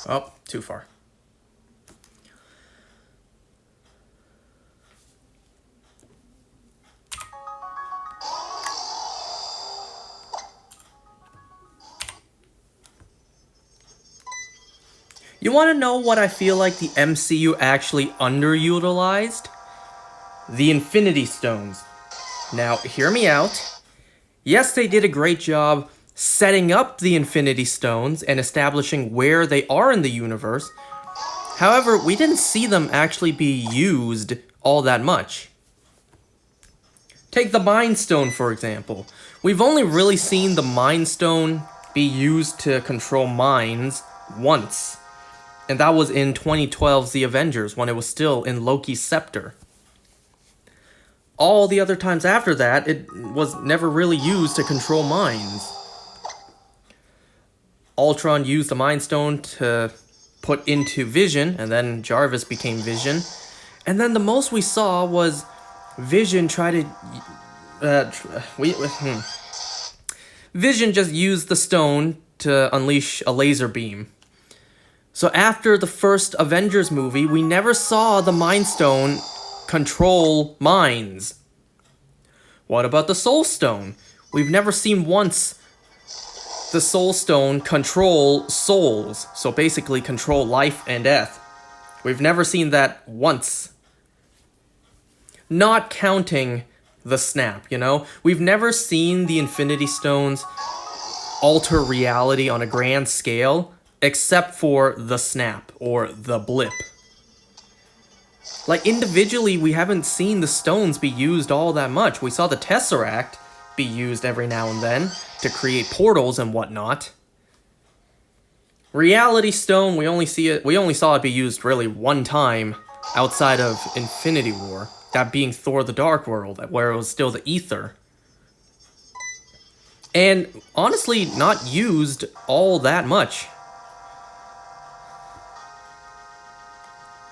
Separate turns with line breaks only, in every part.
Oh, too far. You want to know what I feel like the MCU actually underutilized? The Infinity Stones. Now, hear me out. Yes, they did a great job setting up the Infinity Stones and establishing where they are in the universe. However, we didn't see them actually be used all that much. Take the Mind Stone, for example. We've only really seen the Mind Stone be used to control minds once. And that was in 2012's The Avengers, when it was still in Loki's scepter. All the other times after that, it was never really used to control minds. Ultron used the Mind Stone to put into Vision, and then Jarvis became Vision. And then the most we saw was Vision try to... Vision just used the stone to unleash a laser beam. So after the first Avengers movie, we never saw the Mind Stone control minds. What about the Soul Stone? We've never seen once the Soul Stone control souls, so basically control life and death. We've never seen that once. Not counting the snap, you know? We've never seen the Infinity Stones alter reality on a grand scale, except for the snap or the blip. Like, individually, we haven't seen the stones be used all that much. We saw the Tesseract be used every now and then to create portals and whatnot. Reality Stone, we only saw it be used really one time outside of Infinity War. That being Thor the Dark World, where it was still the ether. And honestly, not used all that much.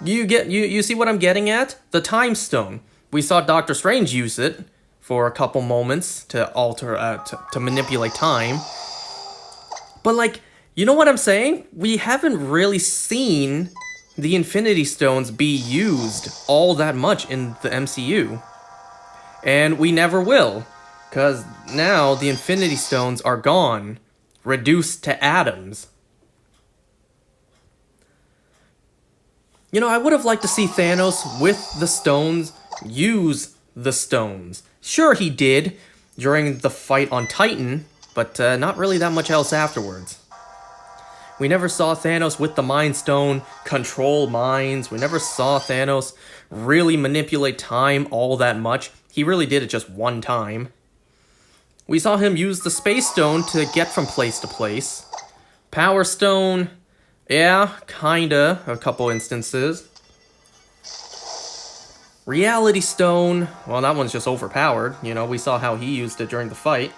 You see what I'm getting at? The Time Stone. We saw Doctor Strange use it for a couple moments to alter, to manipulate time. But like, you know what I'm saying? We haven't really seen the Infinity Stones be used all that much in the MCU. And we never will, because now the Infinity Stones are gone, reduced to atoms. You know, I would have liked to see Thanos with the stones use the stones. Sure, he did during the fight on Titan, but not really that much else afterwards. We never saw Thanos with the Mind Stone control minds. We never saw Thanos really manipulate time all that much. He really did it just one time. We saw him use the Space Stone to get from place to place. Power Stone... yeah, kinda, a couple instances. Reality Stone, well, that one's just overpowered. You know, we saw how he used it during the fight.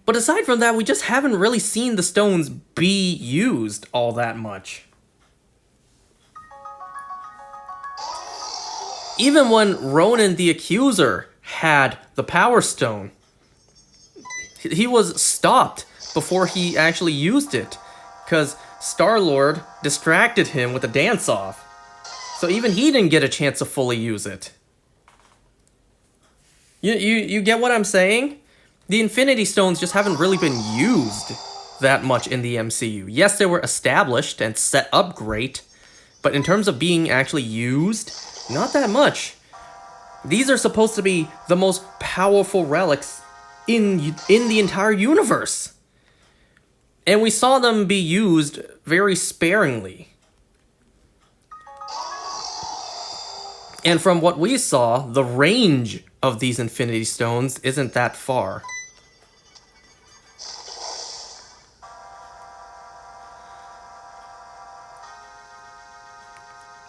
But aside from that, we just haven't really seen the stones be used all that much. Even when Ronan the Accuser had the Power Stone, he was stopped before he actually used it, because Star-Lord distracted him with a dance-off. So even he didn't get a chance to fully use it. You get what I'm saying? The Infinity Stones just haven't really been used that much in the MCU. Yes, they were established and set up great, but in terms of being actually used, not that much. These are supposed to be the most powerful relics in the entire universe. And we saw them be used very sparingly. And from what we saw, the range of these Infinity Stones isn't that far.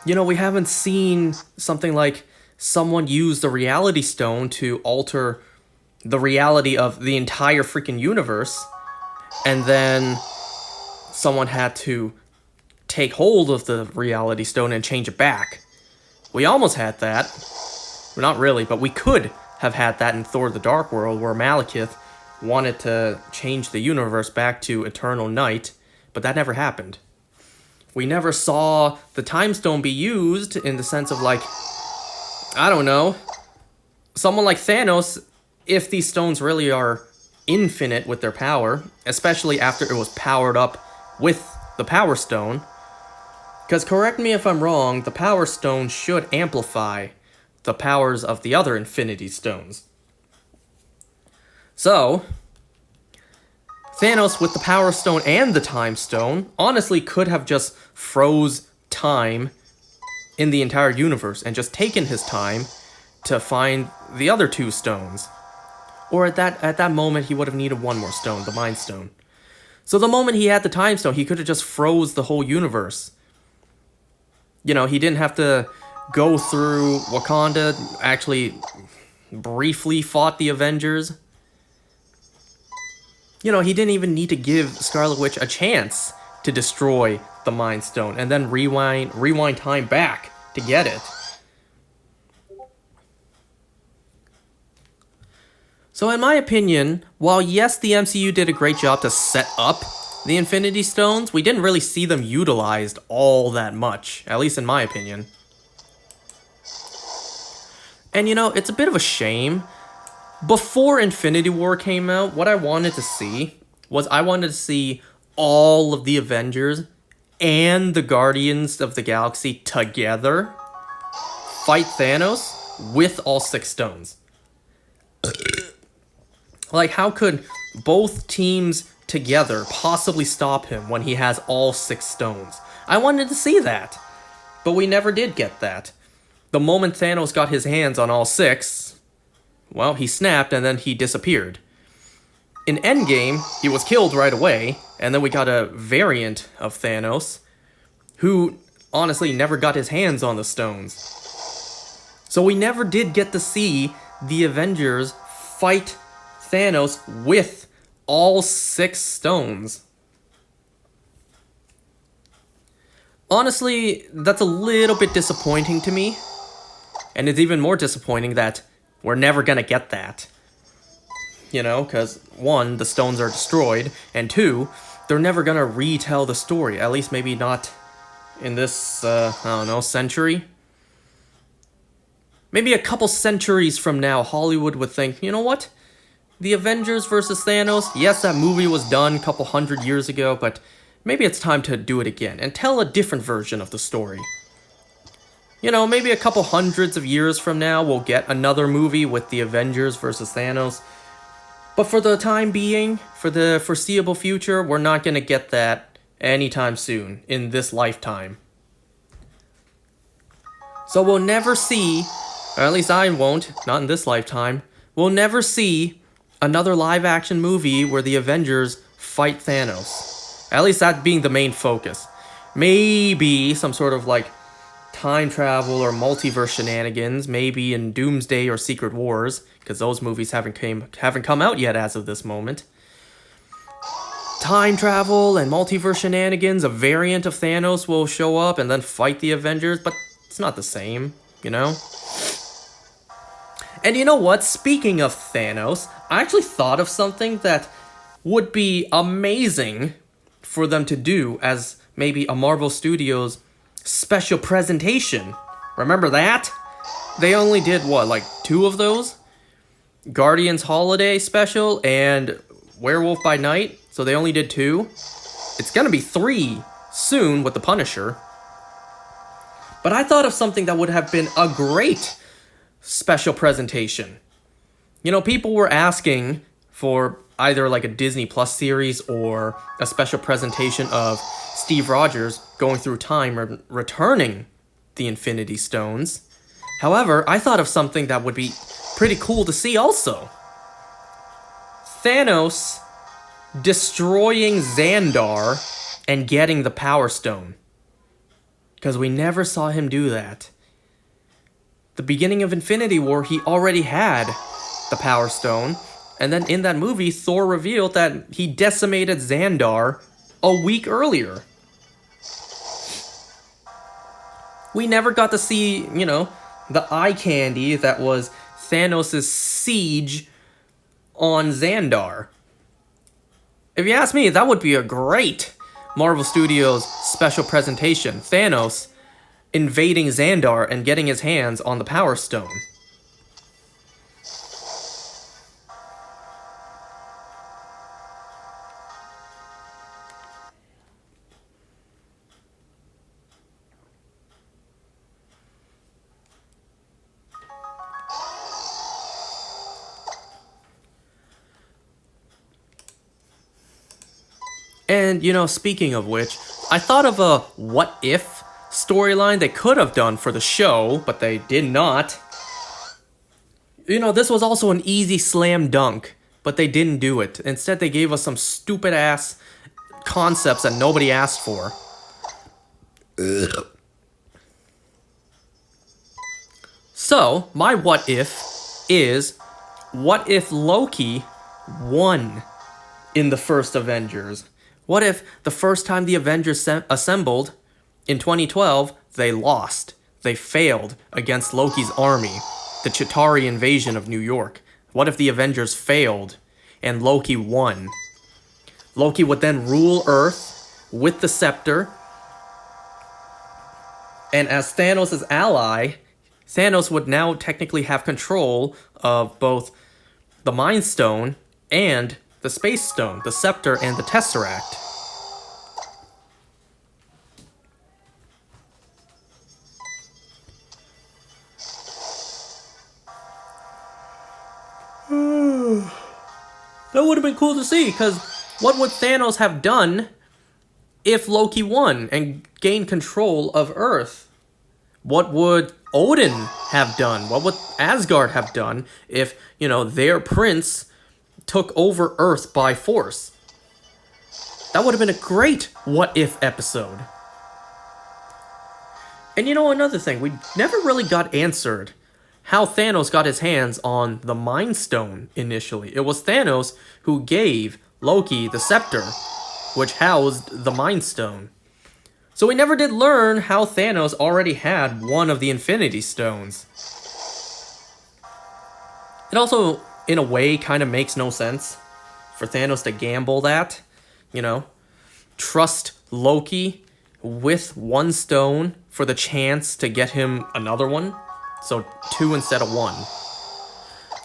You know, we haven't seen something like someone use the Reality Stone to alter the reality of the entire freaking universe, and then someone had to take hold of the Reality Stone and change it back. We almost had that. Well, not really, but we could have had that in Thor the Dark World, where Malekith wanted to change the universe back to Eternal Night, but that never happened. We never saw the Time Stone be used in the sense of, like, I don't know, someone like Thanos, if these stones really are infinite with their power, especially after it was powered up with the Power Stone. Because correct me if I'm wrong, the Power Stone should amplify the powers of the other Infinity Stones. So, Thanos with the Power Stone and the Time Stone honestly could have just froze time in the entire universe and just taken his time to find the other two stones. Or at that moment he would have needed one more stone, the Mind Stone. So the moment he had the Time Stone, he could have just froze the whole universe. You know, he didn't have to go through Wakanda, actually briefly fought the Avengers. You know, he didn't even need to give Scarlet Witch a chance to destroy the Mind Stone and then rewind time back to get it. So in my opinion, while yes, the MCU did a great job to set up the Infinity Stones, we didn't really see them utilized all that much, at least in my opinion. And you know, it's a bit of a shame. Before Infinity War came out, what I wanted to see was I wanted to see all of the Avengers and the Guardians of the Galaxy together fight Thanos with all 6 stones. Like, how could both teams together possibly stop him when he has all 6 stones? I wanted to see that, but we never did get that. The moment Thanos got his hands on all 6, well, he snapped and then he disappeared. In Endgame, he was killed right away, and then we got a variant of Thanos, who honestly never got his hands on the stones. So we never did get to see the Avengers fight Thanos with all 6 stones. Honestly, that's a little bit disappointing to me. And it's even more disappointing that we're never gonna get that. You know, because 1, the stones are destroyed, and 2, they're never gonna retell the story. At least maybe not in this, I don't know, century. Maybe a couple centuries from now, Hollywood would think, you know what? The Avengers versus Thanos, yes, that movie was done a couple hundred years ago, but maybe it's time to do it again and tell a different version of the story. You know, maybe a couple hundreds of years from now, we'll get another movie with the Avengers versus Thanos. But for the time being, for the foreseeable future, we're not going to get that anytime soon, in this lifetime. So we'll never see, or at least I won't, not in this lifetime, we'll never see another live-action movie where the Avengers fight Thanos. At least that being the main focus. Maybe some sort of, like, time travel or multiverse shenanigans, maybe in Doomsday or Secret Wars, because those movies haven't come out yet as of this moment. Time travel and multiverse shenanigans, a variant of Thanos will show up and then fight the Avengers, but it's not the same, you know? And you know what? Speaking of Thanos, I actually thought of something that would be amazing for them to do as maybe a Marvel Studios special presentation. Remember that? They only did, what, like 2 of those? Guardians Holiday Special and Werewolf by Night. So they only did 2. It's gonna be 3 soon with the Punisher. But I thought of something that would have been a great special presentation. You know, people were asking for either like a Disney Plus series or a special presentation of Steve Rogers going through time and returning the Infinity Stones. However, I thought of something that would be pretty cool to see also. Thanos destroying Xandar and getting the Power Stone. Because we never saw him do that. The beginning of Infinity War, he already had the Power Stone. And then in that movie, Thor revealed that he decimated Xandar a week earlier. We never got to see, you know, the eye candy that was Thanos' siege on Xandar. If you ask me, that would be a great Marvel Studios' special presentation, Thanos invading Xandar and getting his hands on the Power Stone. And, you know, speaking of which, I thought of a what if storyline they could have done for the show, but they did not. You know, this was also an easy slam dunk, but they didn't do it. Instead, they gave us some stupid ass concepts that nobody asked for. So, my what if is, what if Loki won in the first Avengers? What if the first time the Avengers assembled in 2012, they lost? They failed against Loki's army, the Chitauri invasion of New York. What if the Avengers failed and Loki won? Loki would then rule Earth with the scepter, and as Thanos' ally, Thanos would now technically have control of both the Mind Stone and the Space Stone, the Scepter, and the Tesseract. That would have been cool to see, because what would Thanos have done if Loki won and gained control of Earth? What would Odin have done? What would Asgard have done if, you know, their prince took over Earth by force? That would have been a great what-if episode. And you know, another thing, we never really got answered how Thanos got his hands on the Mind Stone initially. It was Thanos who gave Loki the scepter, which housed the Mind Stone. So we never did learn how Thanos already had one of the Infinity Stones. It also, in a way, kind of makes no sense for Thanos to gamble that, you know, trust Loki with one stone for the chance to get him another one. So 2 instead of 1.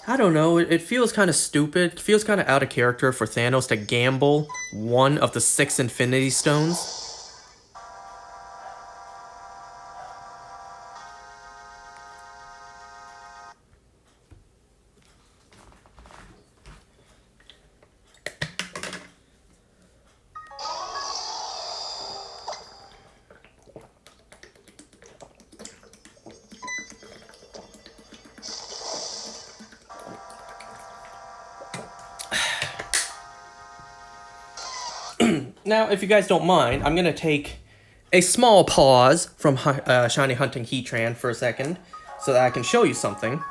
I don't know, it feels kind of stupid. It feels kind of out of character for Thanos to gamble one of the 6 Infinity Stones. Now, if you guys don't mind, I'm going to take a small pause from Shiny Hunting Heatran for a second so that I can show you something.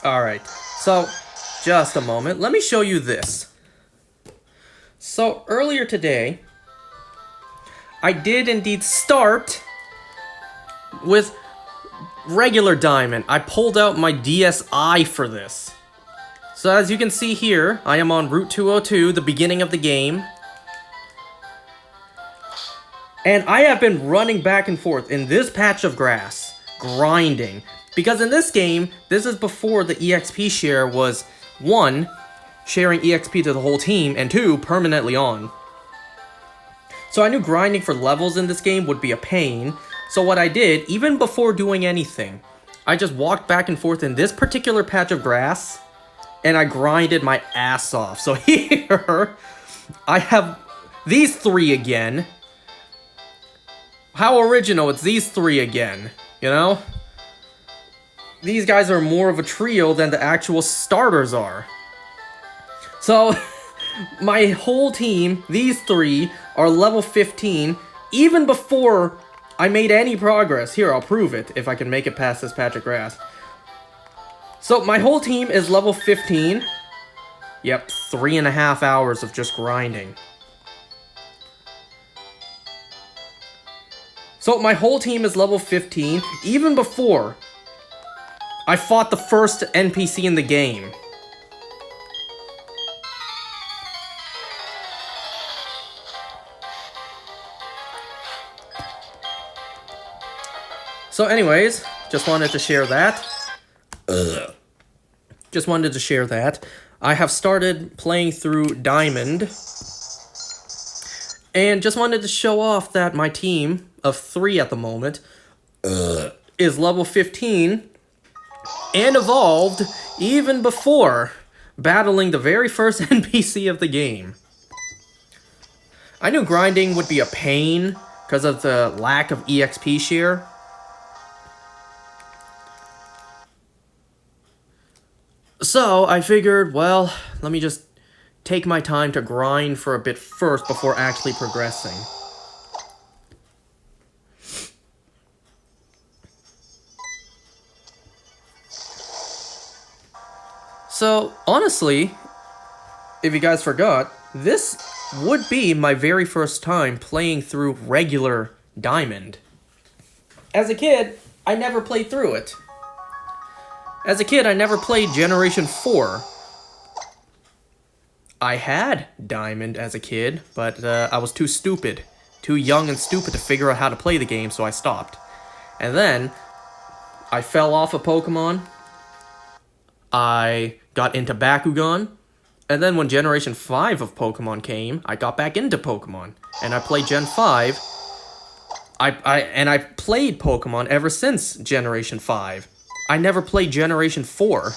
Alright, so just a moment. Let me show you this. So earlier today, I did indeed start with regular diamond. I pulled out my DSi for this. So as you can see here, I am on Route 202, the beginning of the game. And I have been running back and forth in this patch of grass, grinding. Because in this game, this is before the EXP share was 1, sharing EXP to the whole team, and 2, permanently on. So I knew grinding for levels in this game would be a pain, so what I did, even before doing anything, I just walked back and forth in this particular patch of grass, and I grinded my ass off. So here, I have these 3 again. How original, it's these 3 again, you know? These guys are more of a trio than the actual starters are. So, my whole team, these 3, are level 15, even before I made any progress. Here, I'll prove it, if I can make it past this patch of grass. So, my whole team is level 15. Yep, 3.5 hours of just grinding. So my whole team is level 15, even before I fought the first NPC in the game. So anyways, just wanted to share that. Just wanted to share that. I have started playing through Diamond. And just wanted to show off that my team of 3 at the moment is level 15 and evolved even before battling the very first NPC of the game. I knew grinding would be a pain because of the lack of EXP share. So I figured, well, let me just take my time to grind for a bit first before actually progressing. So, honestly, if you guys forgot, this would be my very first time playing through regular Diamond. As a kid, I never played through it. As a kid, I never played Generation 4. I had Diamond as a kid, but I was too stupid. Too young and stupid to figure out how to play the game, so I stopped. And then, I fell off of Pokemon. I got into Bakugan. And then when Generation 5 of Pokemon came, I got back into Pokemon. And I played Gen 5. I played Pokemon ever since Generation 5. I never played Generation 4.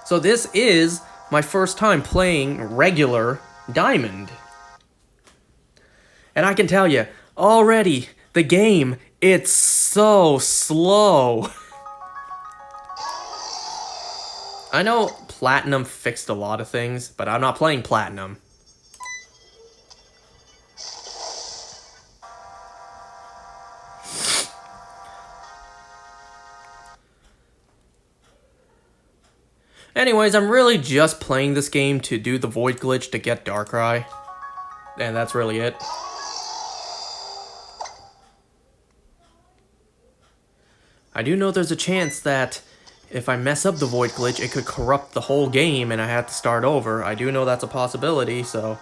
So this is my first time playing regular Diamond. And I can tell you, already, the game, it's so slow. I know Platinum fixed a lot of things, but I'm not playing Platinum. Anyways, I'm really just playing this game to do the Void Glitch to get Darkrai. And that's really it. I do know there's a chance that if I mess up the Void Glitch, it could corrupt the whole game and I have to start over. I do know that's a possibility, so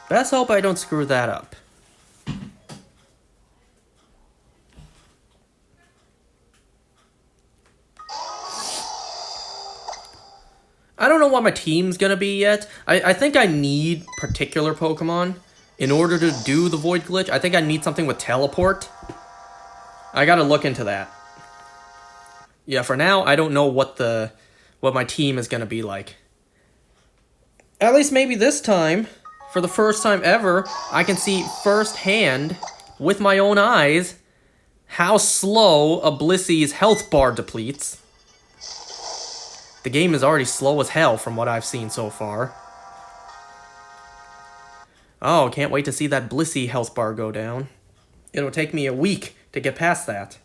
best hope I don't screw that up. I don't know what my team's gonna be yet. I think I need particular Pokemon in order to do the Void Glitch. I think I need something with Teleport. I gotta look into that. Yeah, for now, I don't know what my team is gonna be like. At least maybe this time, for the first time ever, I can see firsthand, with my own eyes, how slow a Blissey's health bar depletes. The game is already slow as hell from what I've seen so far. Oh, can't wait to see that Blissey health bar go down. It'll take me a week to get past that.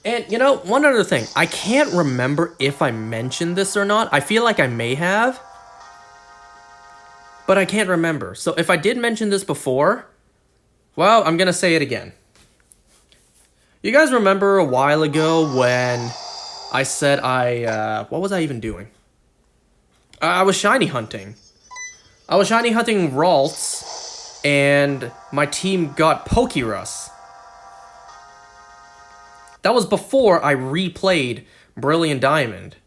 And, you know, one other thing. I can't remember if I mentioned this or not. I feel like I may have. But I can't remember. So if I did mention this before, well, I'm gonna say it again. You guys remember a while ago when I said what was I even doing? I was shiny hunting. I was shiny hunting Ralts, and my team got Pokerus. That was before I replayed Brilliant Diamond.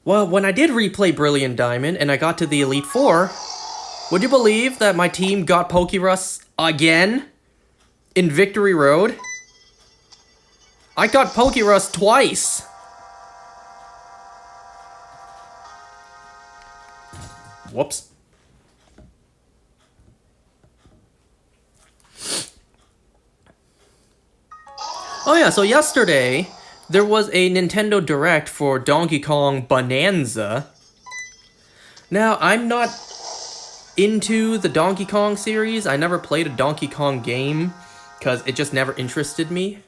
Well, when I did replay Brilliant Diamond and I got to the Elite Four, would you believe that my team got Pokerus again in Victory Road? I got Pokerus twice. Whoops. Oh yeah, so yesterday, there was a Nintendo Direct for Donkey Kong Bonanza. Now, I'm not into the Donkey Kong series. I never played a Donkey Kong game, because it just never interested me.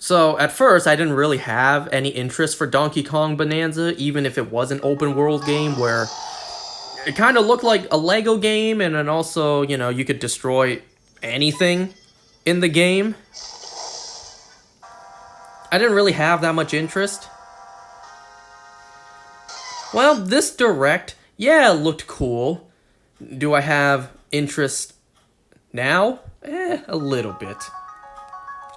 So at first, I didn't really have any interest for Donkey Kong Bonanza, even if it was an open world game where it kind of looked like a Lego game, and then also, you know, you could destroy anything in the game. I didn't really have that much interest. Well, this Direct, yeah, it looked cool. Do I have interest now? A little bit.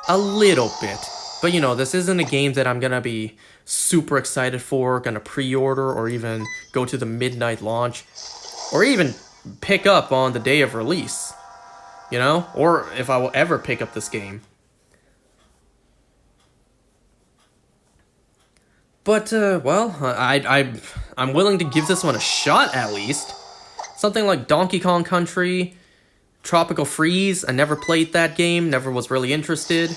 A little bit. But, you know, this isn't a game that I'm going to be super excited for, going to pre-order, or even go to the midnight launch, or even pick up on the day of release, you know? Or if I will ever pick up this game. But, well, I'm willing to give this one a shot, at least. Something like Donkey Kong Country, Tropical Freeze. I never played that game, never was really interested.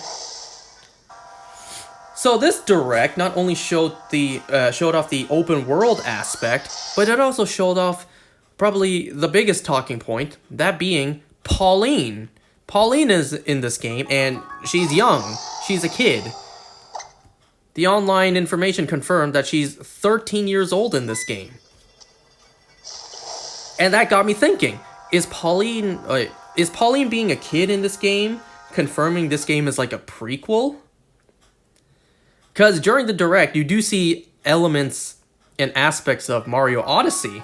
So this Direct not only showed off the open world aspect, but it also showed off probably the biggest talking point, that being Pauline. Pauline is in this game, and she's young. She's a kid. The online information confirmed that she's 13 years old in this game. And that got me thinking, is Pauline being a kid in this game confirming this game is like a prequel? Because during the Direct, you do see elements and aspects of Mario Odyssey.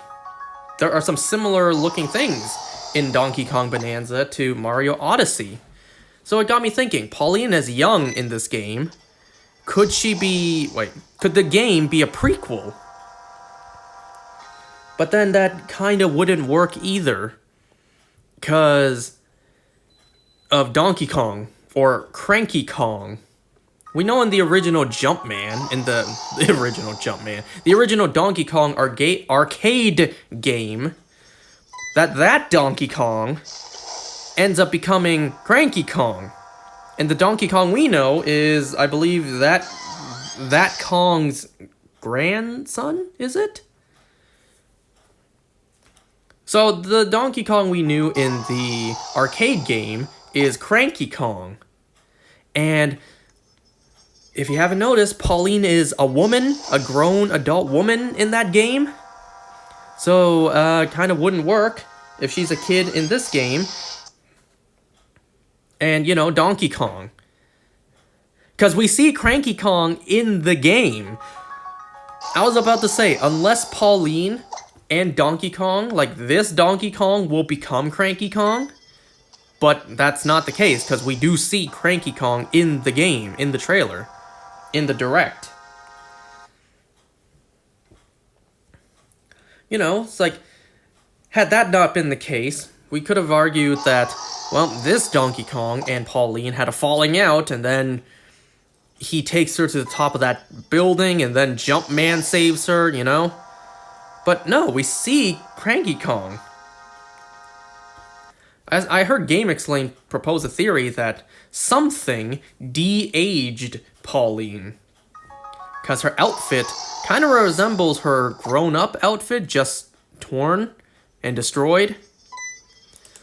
There are some similar looking things in Donkey Kong Bonanza to Mario Odyssey. So it got me thinking, Pauline is young in this game. Could the game be a prequel? But then that kind of wouldn't work either, because of Donkey Kong, or Cranky Kong. We know in the original the original Donkey Kong arcade game, that Donkey Kong ends up becoming Cranky Kong. And the Donkey Kong we know is, I believe, that Kong's grandson, is it? So the Donkey Kong we knew in the arcade game is Cranky Kong. And if you haven't noticed, Pauline is a woman, a grown adult woman in that game. So, kind of wouldn't work if she's a kid in this game. And, you know, Donkey Kong. Because we see Cranky Kong in the game. I was about to say, unless Pauline and Donkey Kong, like this Donkey Kong, will become Cranky Kong. But that's not the case, because we do see Cranky Kong in the game, in the trailer, in the Direct. You know, it's like, had that not been the case, we could have argued that, well, this Donkey Kong and Pauline had a falling out, and then he takes her to the top of that building, and then Jumpman saves her, you know? But no, we see Cranky Kong. As I heard GameXplain propose a theory that something de-aged Pauline. Because her outfit kind of resembles her grown-up outfit, just torn and destroyed.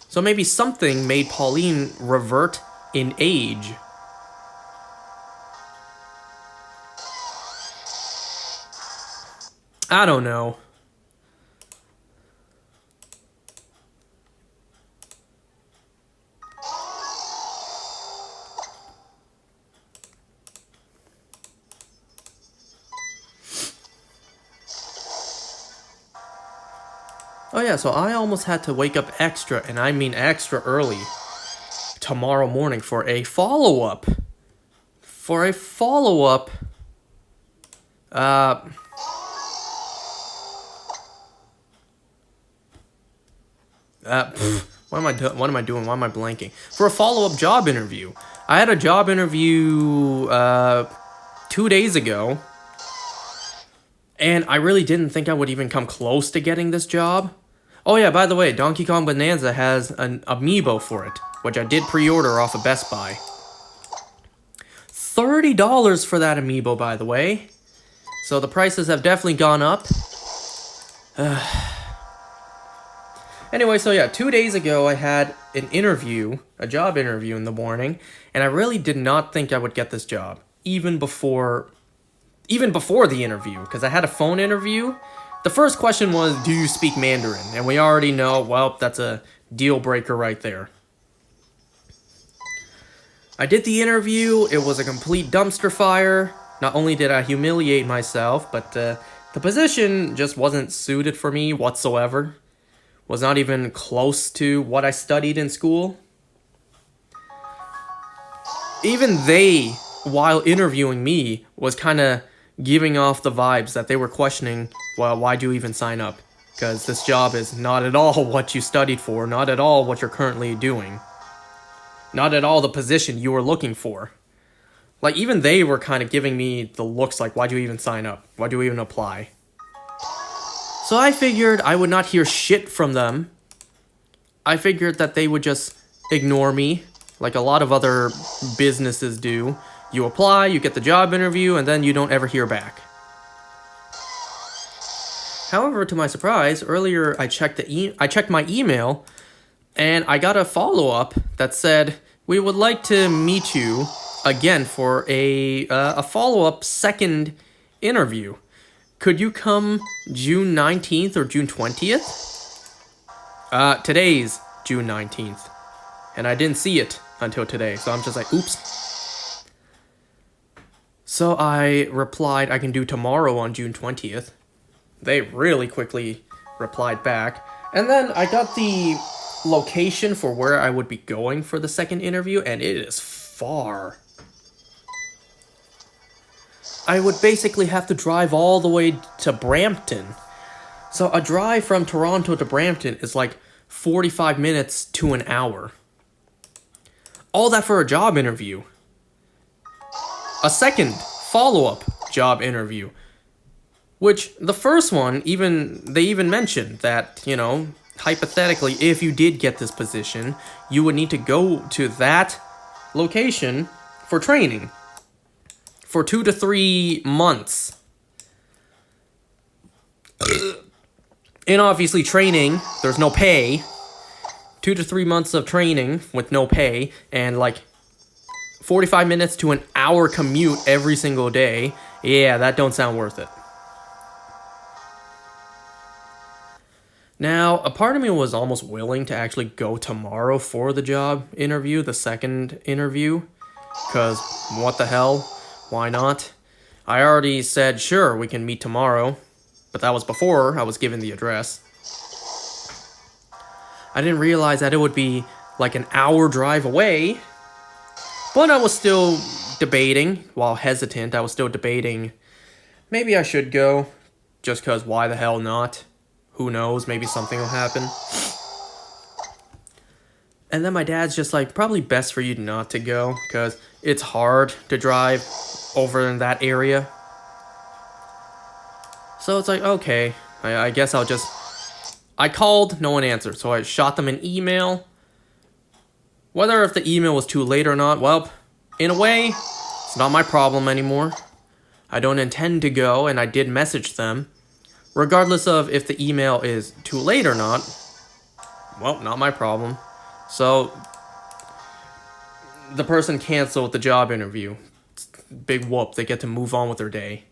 So maybe something made Pauline revert in age. I don't know. Oh yeah, so I almost had to wake up extra, and I mean extra early, tomorrow morning for a follow-up. What am I doing? Why am I blanking? For a follow-up job interview. I had a job interview 2 days ago, and I really didn't think I would even come close to getting this job. Oh yeah, by the way, Donkey Kong Bonanza has an amiibo for it, which I did pre-order off of Best Buy. $30 for that amiibo, by the way. So the prices have definitely gone up. Anyway, so yeah, 2 days ago I had an interview, a job interview in the morning, and I really did not think I would get this job. even before the interview, because I had a phone interview. The first question was, do you speak Mandarin? And we already know, well, that's a deal breaker right there. I did the interview. It was a complete dumpster fire. Not only did I humiliate myself, but the position just wasn't suited for me whatsoever. Was not even close to what I studied in school. Even they, while interviewing me, was kind of giving off the vibes that they were questioning, well, why'd you even sign up? Because this job is not at all what you studied for, not at all what you're currently doing. Not at all the position you were looking for. Like, even they were kind of giving me the looks like, why'd you even sign up? Why'd you even apply? So I figured I would not hear shit from them. I figured that they would just ignore me, like a lot of other businesses do. You apply, you get the job interview, and then you don't ever hear back. However, to my surprise, earlier I checked my email, and I got a follow-up that said, we would like to meet you again for a follow-up second interview. Could you come June 19th or June 20th? Today's June 19th. And I didn't see it until today, so I'm just like, oops. So I replied, I can do tomorrow on June 20th. They really quickly replied back. And then I got the location for where I would be going for the second interview, and it is far. I would basically have to drive all the way to Brampton. So a drive from Toronto to Brampton is like 45 minutes to an hour. All that for a job interview. A second follow-up job interview. Which, the first one, they even mentioned that, hypothetically, if you did get this position, you would need to go to that location for training. For 2 to 3 months. And obviously training, there's no pay. 2 to 3 months of training with no pay, and like 45 minutes to an hour commute every single day. Yeah, that don't sound worth it. Now, a part of me was almost willing to actually go tomorrow for the job interview, the second interview. Because, what the hell? Why not? I already said, sure, we can meet tomorrow. But that was before I was given the address. I didn't realize that it would be like an hour drive away. But I was still debating, while hesitant, I was still debating, maybe I should go, just because why the hell not? Who knows, maybe something will happen. And then my dad's just like, probably best for you not to go, because it's hard to drive over in that area. So it's like, okay, I guess I'll just... I called, no one answered, so I shot them an email. Whether if the email was too late or not, well, in a way, it's not my problem anymore. I don't intend to go, and I did message them. Regardless of if the email is too late or not, well, not my problem. So, the person canceled the job interview. Big whoop, they get to move on with their day.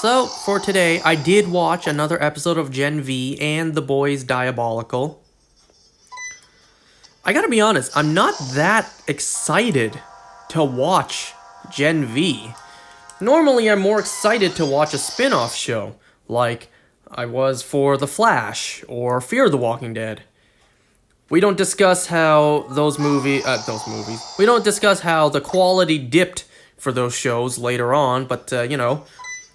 So, for today, I did watch another episode of Gen V and The Boys Diabolical. I gotta be honest, I'm not that excited to watch Gen V. Normally, I'm more excited to watch a spin-off show, like I was for The Flash or Fear the Walking Dead. We don't discuss how those movies. We don't discuss how the quality dipped for those shows later on, but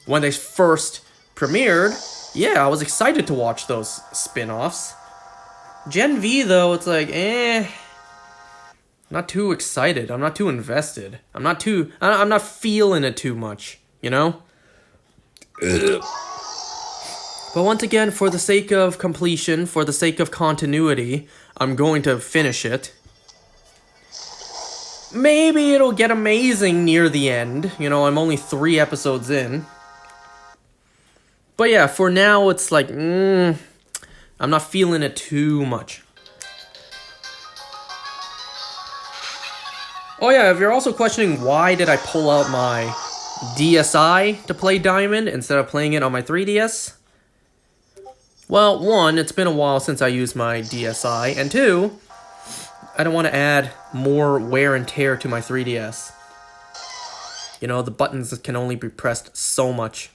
when they first premiered, yeah, I was excited to watch those spin-offs. Gen V, though, it's like, not too excited. I'm not too invested. I'm not feeling it too much, you know? But once again, for the sake of completion, for the sake of continuity, I'm going to finish it. Maybe it'll get amazing near the end. You know, I'm only 3 episodes in. But yeah, for now, it's like, I'm not feeling it too much. Oh yeah, if you're also questioning why did I pull out my DSi to play Diamond instead of playing it on my 3DS? Well, 1, it's been a while since I used my DSi, and 2, I don't want to add more wear and tear to my 3DS. You know, the buttons can only be pressed so much.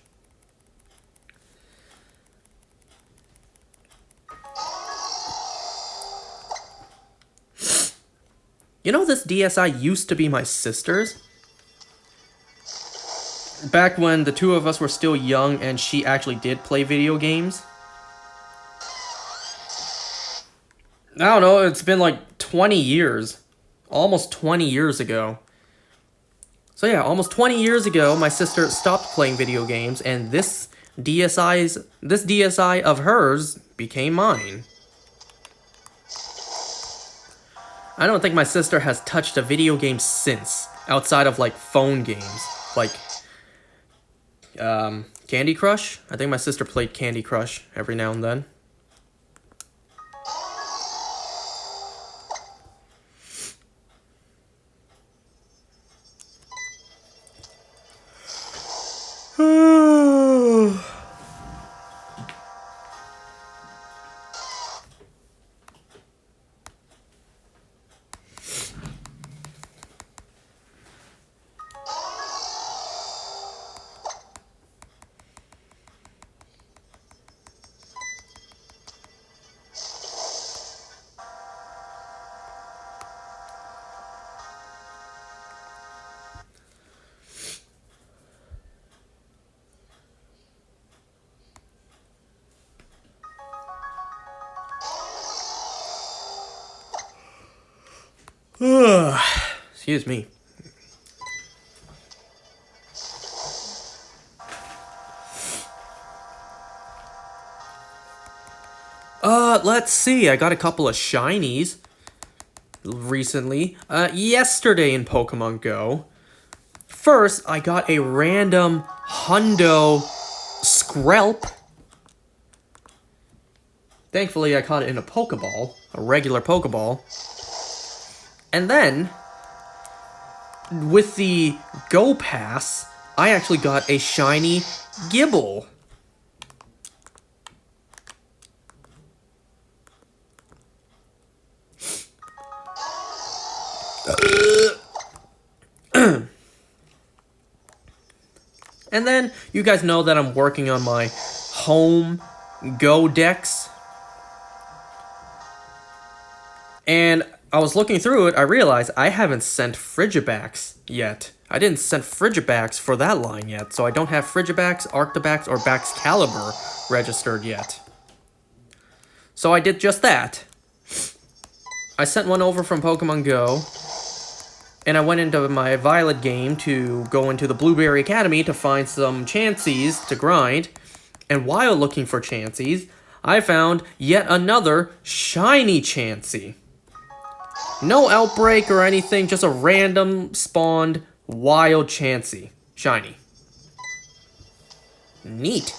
You know, this DSi used to be my sister's. Back when the two of us were still young and she actually did play video games. I don't know, it's been like 20 years. Almost 20 years ago. So yeah, almost 20 years ago, my sister stopped playing video games, and this DSi of hers became mine. I don't think my sister has touched a video game since, outside of like phone games, like Candy Crush. I think my sister played Candy Crush every now and then. Excuse me. Let's see. I got a couple of shinies recently. Yesterday in Pokemon Go. First, I got a random Hundo Skrelp. Thankfully, I caught it in a Pokeball, a regular Pokeball. And then, with the Go Pass, I actually got a shiny Gibble. And then, you guys know that I'm working on my home Go Dex. And I was looking through it, I realized I haven't sent Frigibax yet. I didn't send Frigibax for that line yet, so I don't have Frigibax, Arctibax, or Baxcalibur registered yet. So I did just that. I sent one over from Pokemon Go, and I went into my Violet game to go into the Blueberry Academy to find some Chanseys to grind. And while looking for Chanseys, I found yet another shiny Chansey. No outbreak or anything, just a random spawned wild Chansey. Shiny. Neat.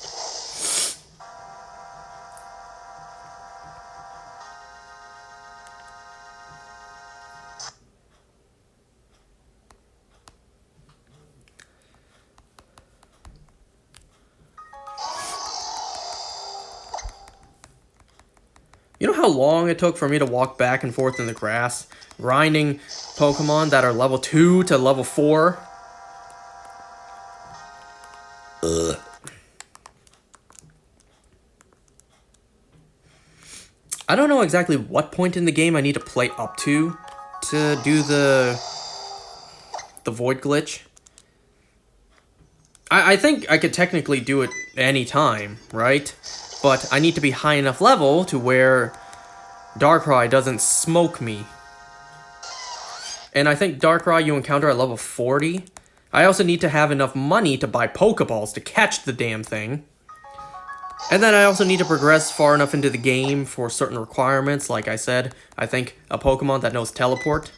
You know how long it took for me to walk back and forth in the grass, grinding Pokemon that are level 2 to level 4? Ugh. I don't know exactly what point in the game I need to play up to do the void glitch. I think I could technically do it any time, right? But I need to be high enough level to where Darkrai doesn't smoke me. And I think Darkrai you encounter at level 40. I also need to have enough money to buy Pokeballs to catch the damn thing. And then I also need to progress far enough into the game for certain requirements. Like I said, I think a Pokemon that knows Teleport.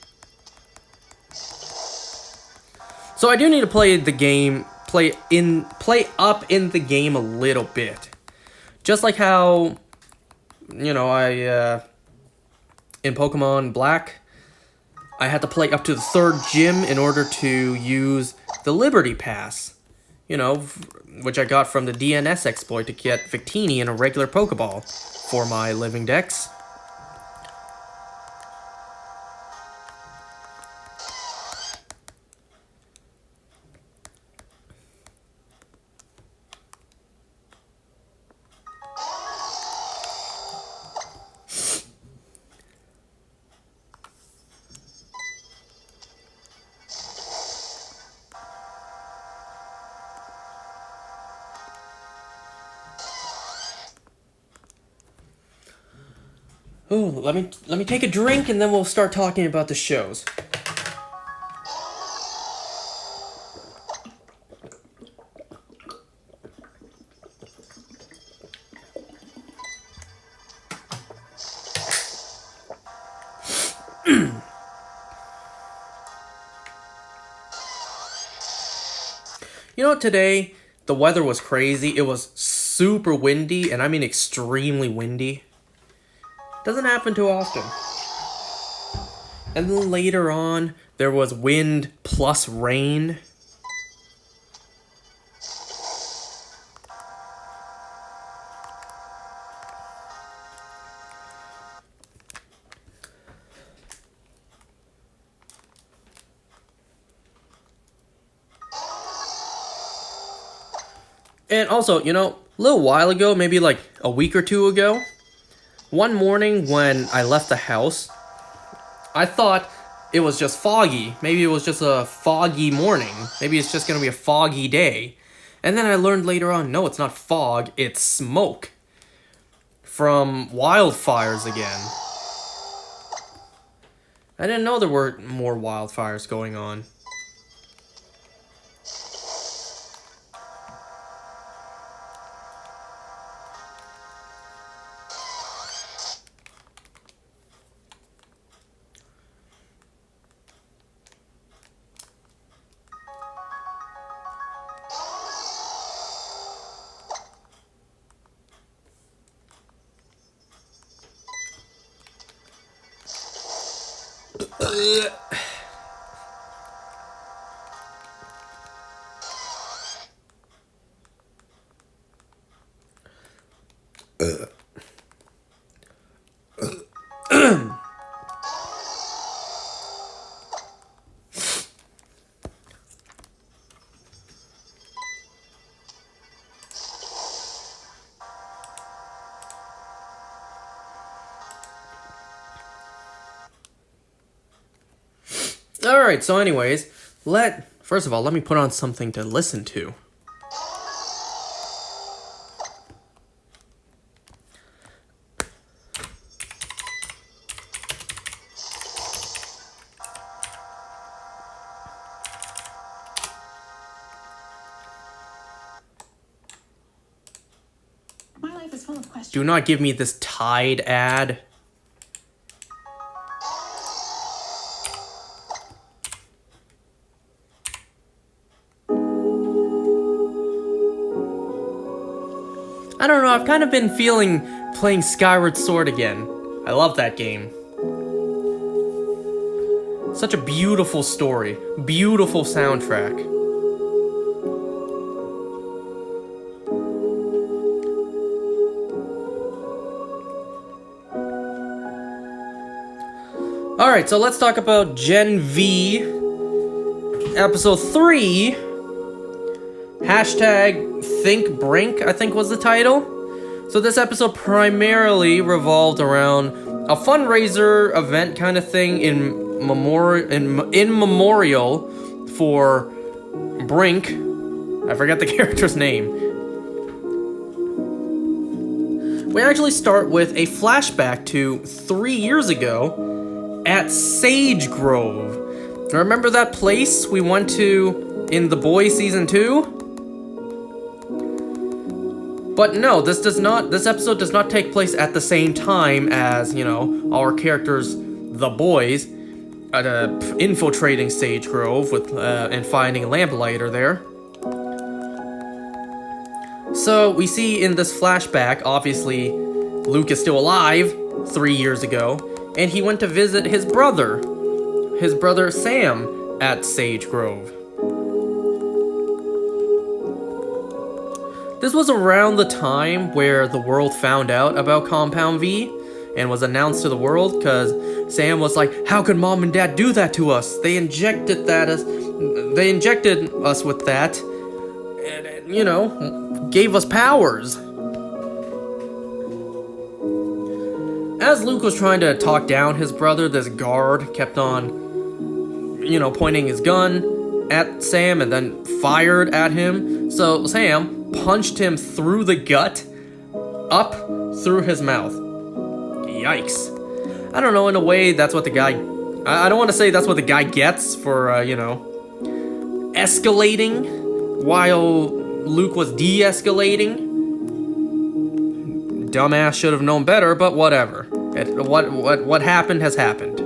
So I do need to play the game, play up in the game a little bit. Just like how, you know, in Pokemon Black, I had to play up to the 3rd gym in order to use the Liberty Pass. You know, which I got from the DNS exploit to get Victini in a regular Pokeball for my living dex. Ooh, let me take a drink and then we'll start talking about the shows. You know, today the weather was crazy. It was super windy, and I mean extremely windy. Doesn't happen too often. And then later on, there was wind plus rain. And also, you know, a little while ago, maybe like a week or two ago, one morning when I left the house, I thought it was just foggy. Maybe it was just a foggy morning. Maybe it's just gonna be a foggy day. And then I learned later on, no, it's not fog, it's smoke. From wildfires again. I didn't know there were more wildfires going on. Alright, so anyways, first of all, let me put on something to listen to.
My life is full of questions.
Do not give me this Tide ad. I don't know, I've kind of been feeling playing Skyward Sword again. I love that game. Such a beautiful story, beautiful soundtrack. Alright, so let's talk about Gen V, Episode 3, hashtag Think Brink, I think was the title. So this episode primarily revolved around a fundraiser event kind of thing in memorial for Brink. I forget the character's name. We actually start with a flashback to 3 years ago at Sage Grove. Remember that place we went to in The Boys Season 2? But no, this episode does not take place at the same time as, our characters, the boys, infiltrating Sage Grove and finding Lamplighter there. So we see in this flashback, obviously, Luke is still alive 3 years ago, and he went to visit his brother Sam, at Sage Grove. This was around the time where the world found out about Compound V and was announced to the world, because Sam was like, how could Mom and Dad do that to us? They injected us with that, and, gave us powers. As Luke was trying to talk down his brother, this guard kept on, pointing his gun at Sam and then fired at him. So Sam punched him through the gut, up through his mouth. Yikes. I don't know, in a way, that's what the guy... I don't want to say that's what the guy gets for, escalating while Luke was de-escalating. Dumbass should have known better, but whatever. What happened has happened.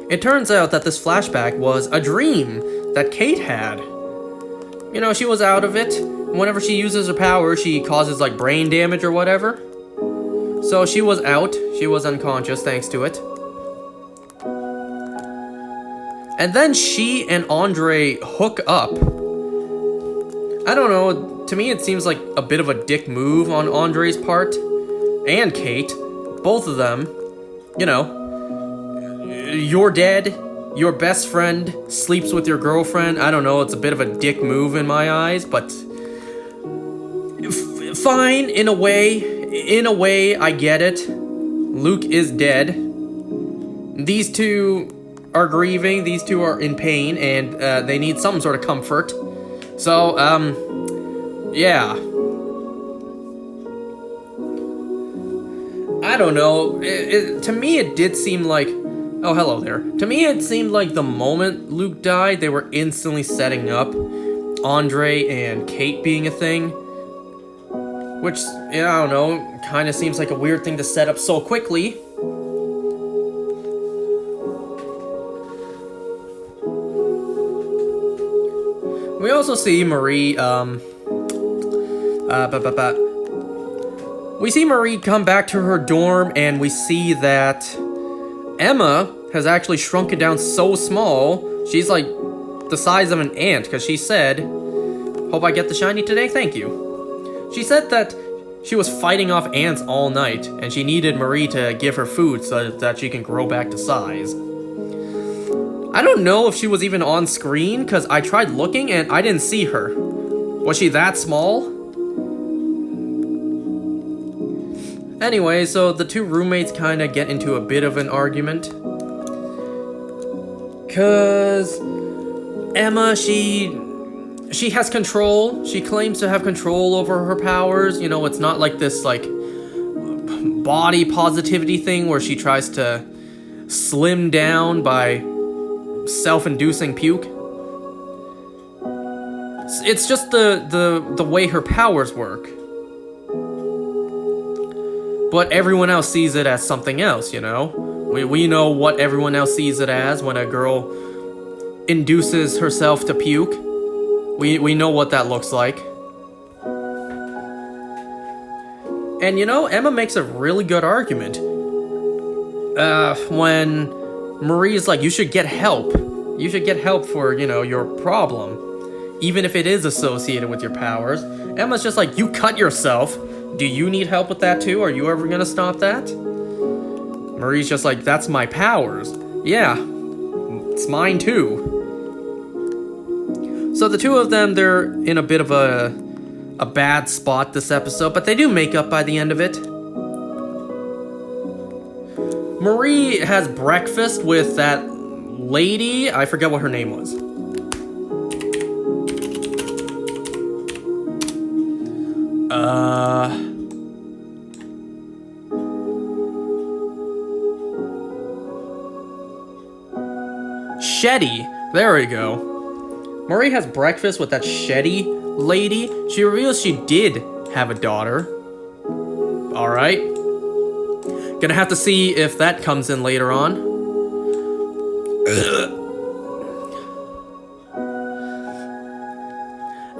It turns out that this flashback was a dream that Kate had. She was out of it. Whenever she uses her power, she causes, brain damage or whatever. So she was out. She was unconscious thanks to it. And then she and Andre hook up. I don't know, to me it seems like a bit of a dick move on Andre's part. And Kate. Both of them. You're dead. Your best friend sleeps with your girlfriend. I don't know, it's a bit of a dick move in my eyes, but... fine, in a way. In a way, I get it. Luke is dead. These two are grieving, these two are in pain, and they need some sort of comfort. So, yeah. I don't know. To me, it did seem like... Oh, hello there. To me, it seemed like the moment Luke died, they were instantly setting up Andre and Kate being a thing. Which, I don't know, kind of seems like a weird thing to set up so quickly. We also see Marie, we see Marie come back to her dorm, and we see that Emma has actually shrunken down so small, she's like the size of an ant, because she said, hope I get the shiny today, thank you. She said that she was fighting off ants all night, and she needed Marie to give her food so that she can grow back to size. I don't know if she was even on screen, because I tried looking and I didn't see her. Was she that small? Anyway, so the two roommates kind of get into a bit of an argument. Because Emma, she has control. She claims to have control over her powers. It's not like this, body positivity thing where she tries to slim down by self-inducing puke. It's just the way her powers work. But everyone else sees it as something else, We know what everyone else sees it as when a girl induces herself to puke. We know what that looks like. And Emma makes a really good argument. When Marie's like, you should get help. You should get help for, your problem. Even if it is associated with your powers. Emma's just like, you cut yourself. Do you need help with that too? Are you ever gonna stop that? Marie's just like, that's my powers. Yeah, it's mine too. So the two of them, they're in a bit of a bad spot this episode, but they do make up by the end of it. Marie has breakfast with that lady. I forget what her name was. Shetty. There we go. Marie has breakfast with that Shetty lady. She reveals she did have a daughter. Alright. Gonna have to see if that comes in later on.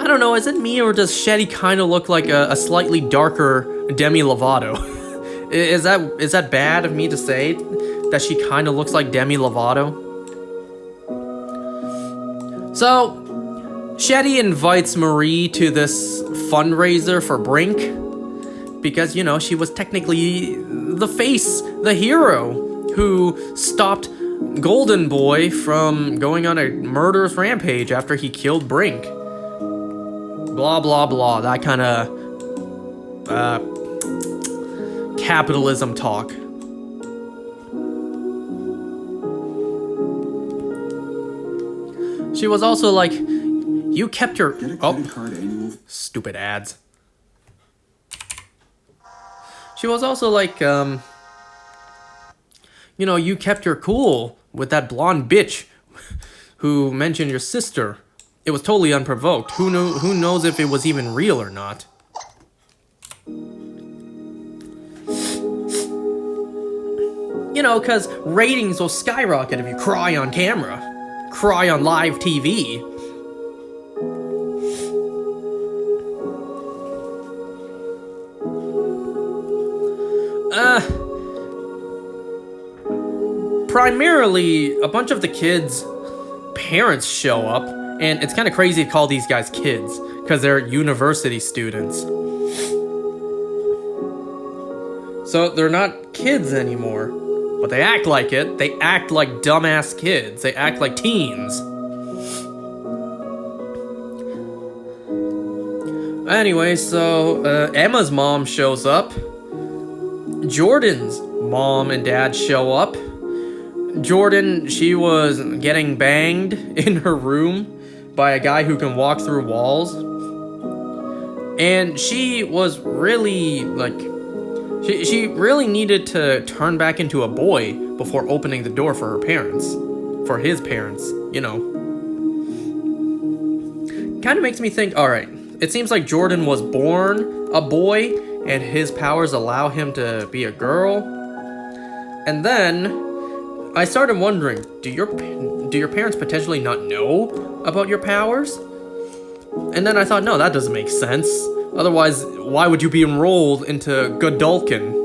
I don't know, is it me or does Shetty kind of look like a slightly darker Demi Lovato? Is that bad of me to say that she kind of looks like Demi Lovato? So, Shetty invites Marie to this fundraiser for Brink because, you know, she was technically the face, the hero who stopped Golden Boy from going on a murderous rampage after he killed Brink. Blah, blah, blah. That kind of capitalism talk. She was also like, you kept your... Oh, stupid ads. She was also like, you know, you kept your cool with that blonde bitch who mentioned your sister. It was totally unprovoked. Who knows if it was even real or not? You know, because ratings will skyrocket if you cry on camera. Cry on live TV. Primarily, a bunch of the kids' parents show up, and it's kind of crazy to call these guys kids, because they're university students. So they're not kids anymore. But they act like it. They act like dumbass kids. They act like teens. Anyway, so Emma's mom shows up. Jordan's mom and dad show up. Jordan, she was getting banged in her room by a guy who can walk through walls. And she was really, like... She really needed to turn back into a boy before opening the door for her parents. For his parents, you know. Kind of makes me think, alright, it seems like Jordan was born a boy, and his powers allow him to be a girl. And then, I started wondering, do your parents potentially not know about your powers? And then I thought, no, that doesn't make sense. Otherwise, why would you be enrolled into Godolkin?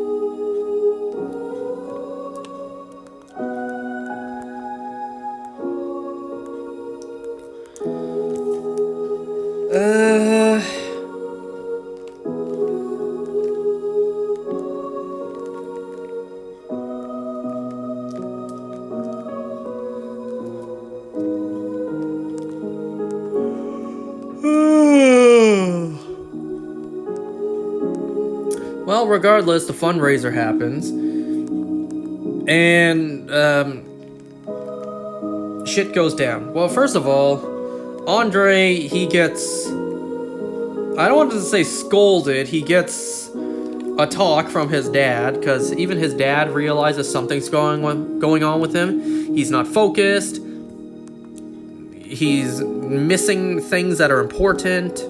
Well, regardless, the fundraiser happens, and shit goes down. Well, first of all, Andre, he gets, I don't want to say scolded, he gets a talk from his dad, because even his dad realizes something's going on with him. He's not focused, he's missing things that are important.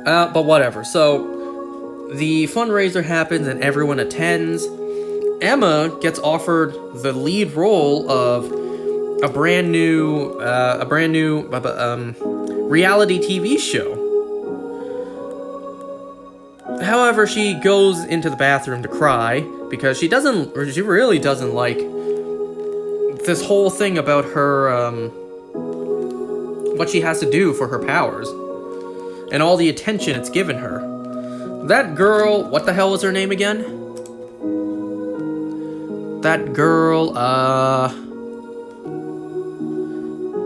But whatever. So, the fundraiser happens and everyone attends. Emma gets offered the lead role of a brand new reality TV show. However, she goes into the bathroom to cry because she really doesn't like this whole thing about her, what she has to do for her powers. and all the attention it's given her. That girl, what the hell was her name again? That girl,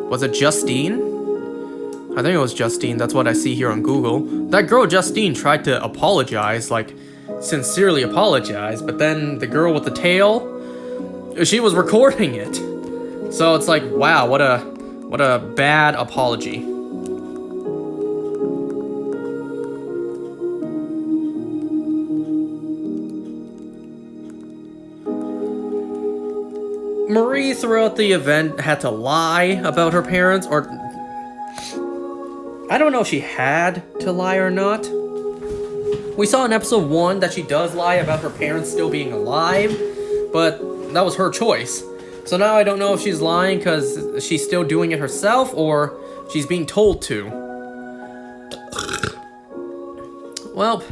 was it Justine? I think it was Justine, that's what I see here on Google. That girl Justine tried to apologize, like, sincerely apologize, but then the girl with the tail, she was recording it. So it's like, wow, what a bad apology. Marie, throughout the event, had to lie about her parents, or I don't know if she had to lie or not. We saw in episode 1 that she does lie about her parents still being alive, but that was her choice. So now I don't know if she's lying because she's still doing it herself, or she's being told to. Well,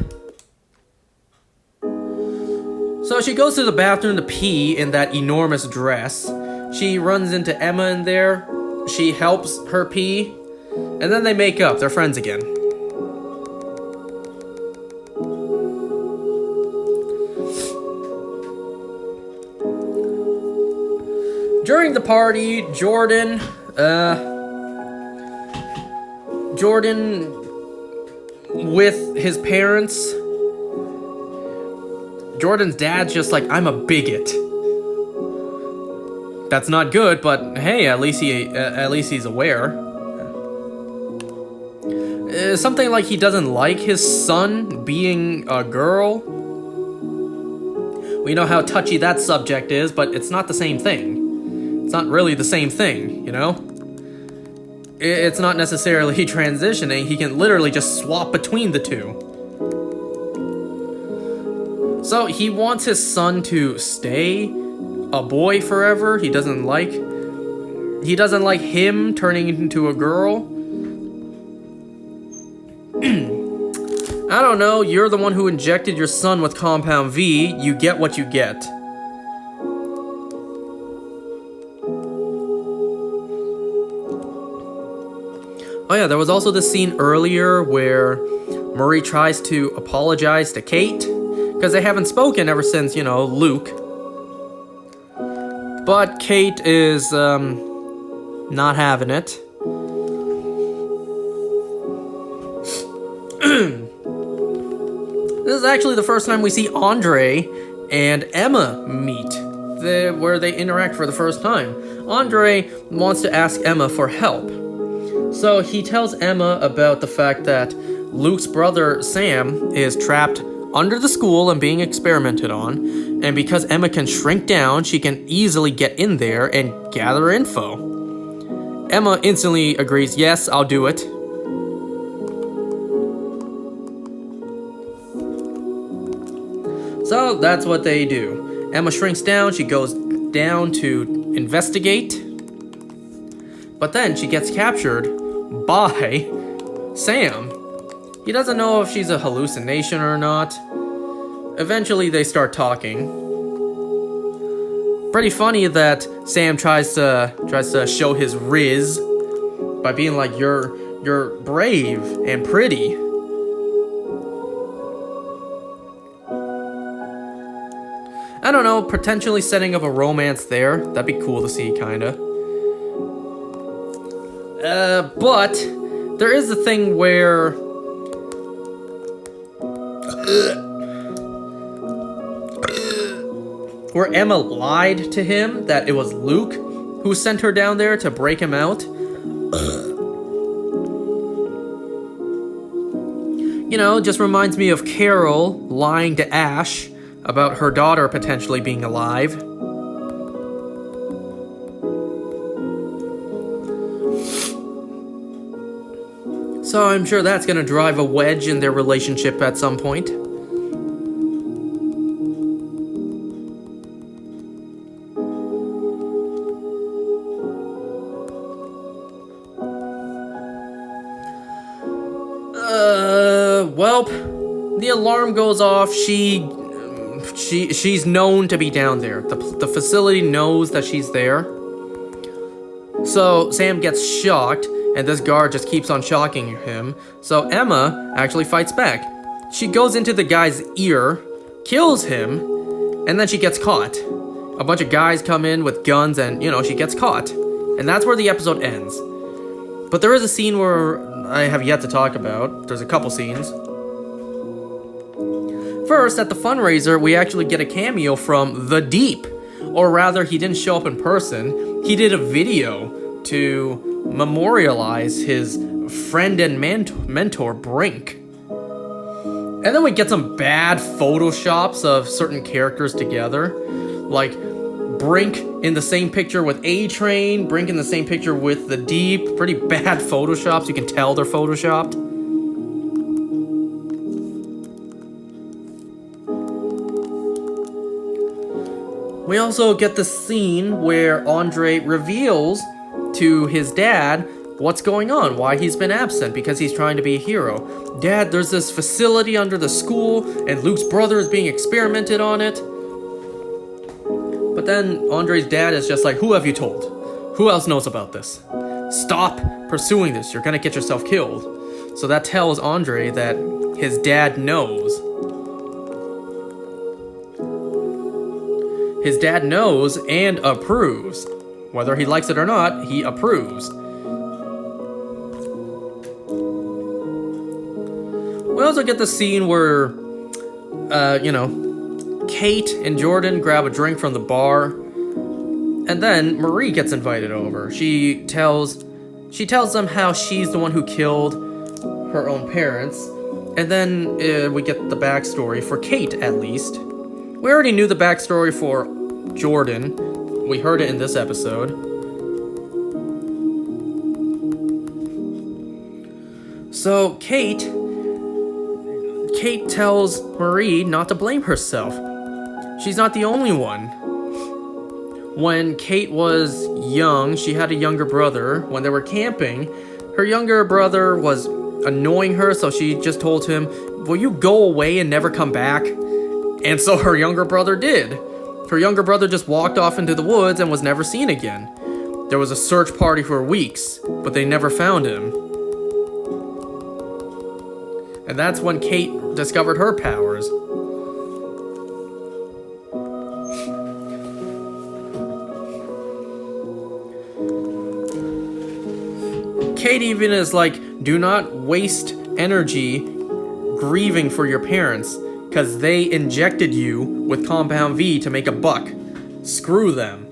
so she goes to the bathroom to pee in that enormous dress. She runs into Emma in there. She helps her pee. And then they make up. They're friends again. During the party, Jordan with his parents, Jordan's dad's just like, I'm a bigot. That's not good, but hey, at least he's aware. Something like he doesn't like his son being a girl. We know how touchy that subject is, but it's not the same thing. It's not really the same thing, you know? It's not necessarily transitioning. He can literally just swap between the two. So he wants his son to stay a boy forever. He doesn't like him turning into a girl. I don't know, you're the one who injected your son with Compound V. You get what you get. Oh yeah, there was also this scene earlier where Marie tries to apologize to Kate, because they haven't spoken ever since, you know, Luke. But Kate is, not having it. This is actually the first time we see Andre and Emma meet, where they interact for the first time. Andre wants to ask Emma for help. So he tells Emma about the fact that Luke's brother Sam is trapped under the school and being experimented on, and because Emma can shrink down, she can easily get in there and gather info. Emma instantly agrees, yes, I'll do it. So that's what they do. Emma shrinks down, she goes down to investigate, but then she gets captured by Sam. He doesn't know if she's a hallucination or not. Eventually they start talking. Pretty funny that Sam tries to show his riz by being like, you're brave and pretty. I don't know, potentially setting up a romance there. That'd be cool to see, kinda. But there is a thing where Emma lied to him that it was Luke who sent her down there to break him out. You know, just reminds me of Carol lying to Ash about her daughter potentially being alive. So I'm sure that's gonna drive a wedge in their relationship at some point. Well, the alarm goes off. She's known to be down there. The facility knows that she's there. So Sam gets shocked, and this guard just keeps on shocking him. So Emma actually fights back. She goes into the guy's ear, kills him, and then she gets caught. A bunch of guys come in with guns and, she gets caught. And that's where the episode ends. But there is a scene where I have yet to talk about. There's a couple scenes. First, at the fundraiser, we actually get a cameo from The Deep. Or rather, he didn't show up in person. He did a video to memorialize his friend and mentor, Brink. And then we get some bad photoshops of certain characters together. Like Brink in the same picture with Heatran, Brink in the same picture with The Deep. Pretty bad photoshops. You can tell they're photoshopped. We also get the scene where Andre reveals to his dad what's going on, why he's been absent, because he's trying to be a hero. Dad, there's this facility under the school, and Luke's brother is being experimented on it. But then Andre's dad is just like, who have you told? Who else knows about this? Stop pursuing this, you're gonna get yourself killed. So that tells Andre that his dad knows. His dad knows and approves. Whether he likes it or not, he approves. We also get the scene where, Kate and Jordan grab a drink from the bar, and then Marie gets invited over. She tells them how she's the one who killed her own parents, and then we get the backstory for Kate, at least. We already knew the backstory for Jordan. We heard it in this episode. So Kate tells Marie not to blame herself. She's not the only one. When Kate was young, she had a younger brother. When they were camping, her younger brother was annoying her, so she just told him, will you go away and never come back? And so her younger brother did. Her younger brother just walked off into the woods and was never seen again. There was a search party for weeks, but they never found him. And that's when Kate discovered her powers. Kate even is like, do not waste energy grieving for your parents, because they injected you with Compound V to make a buck. Screw them.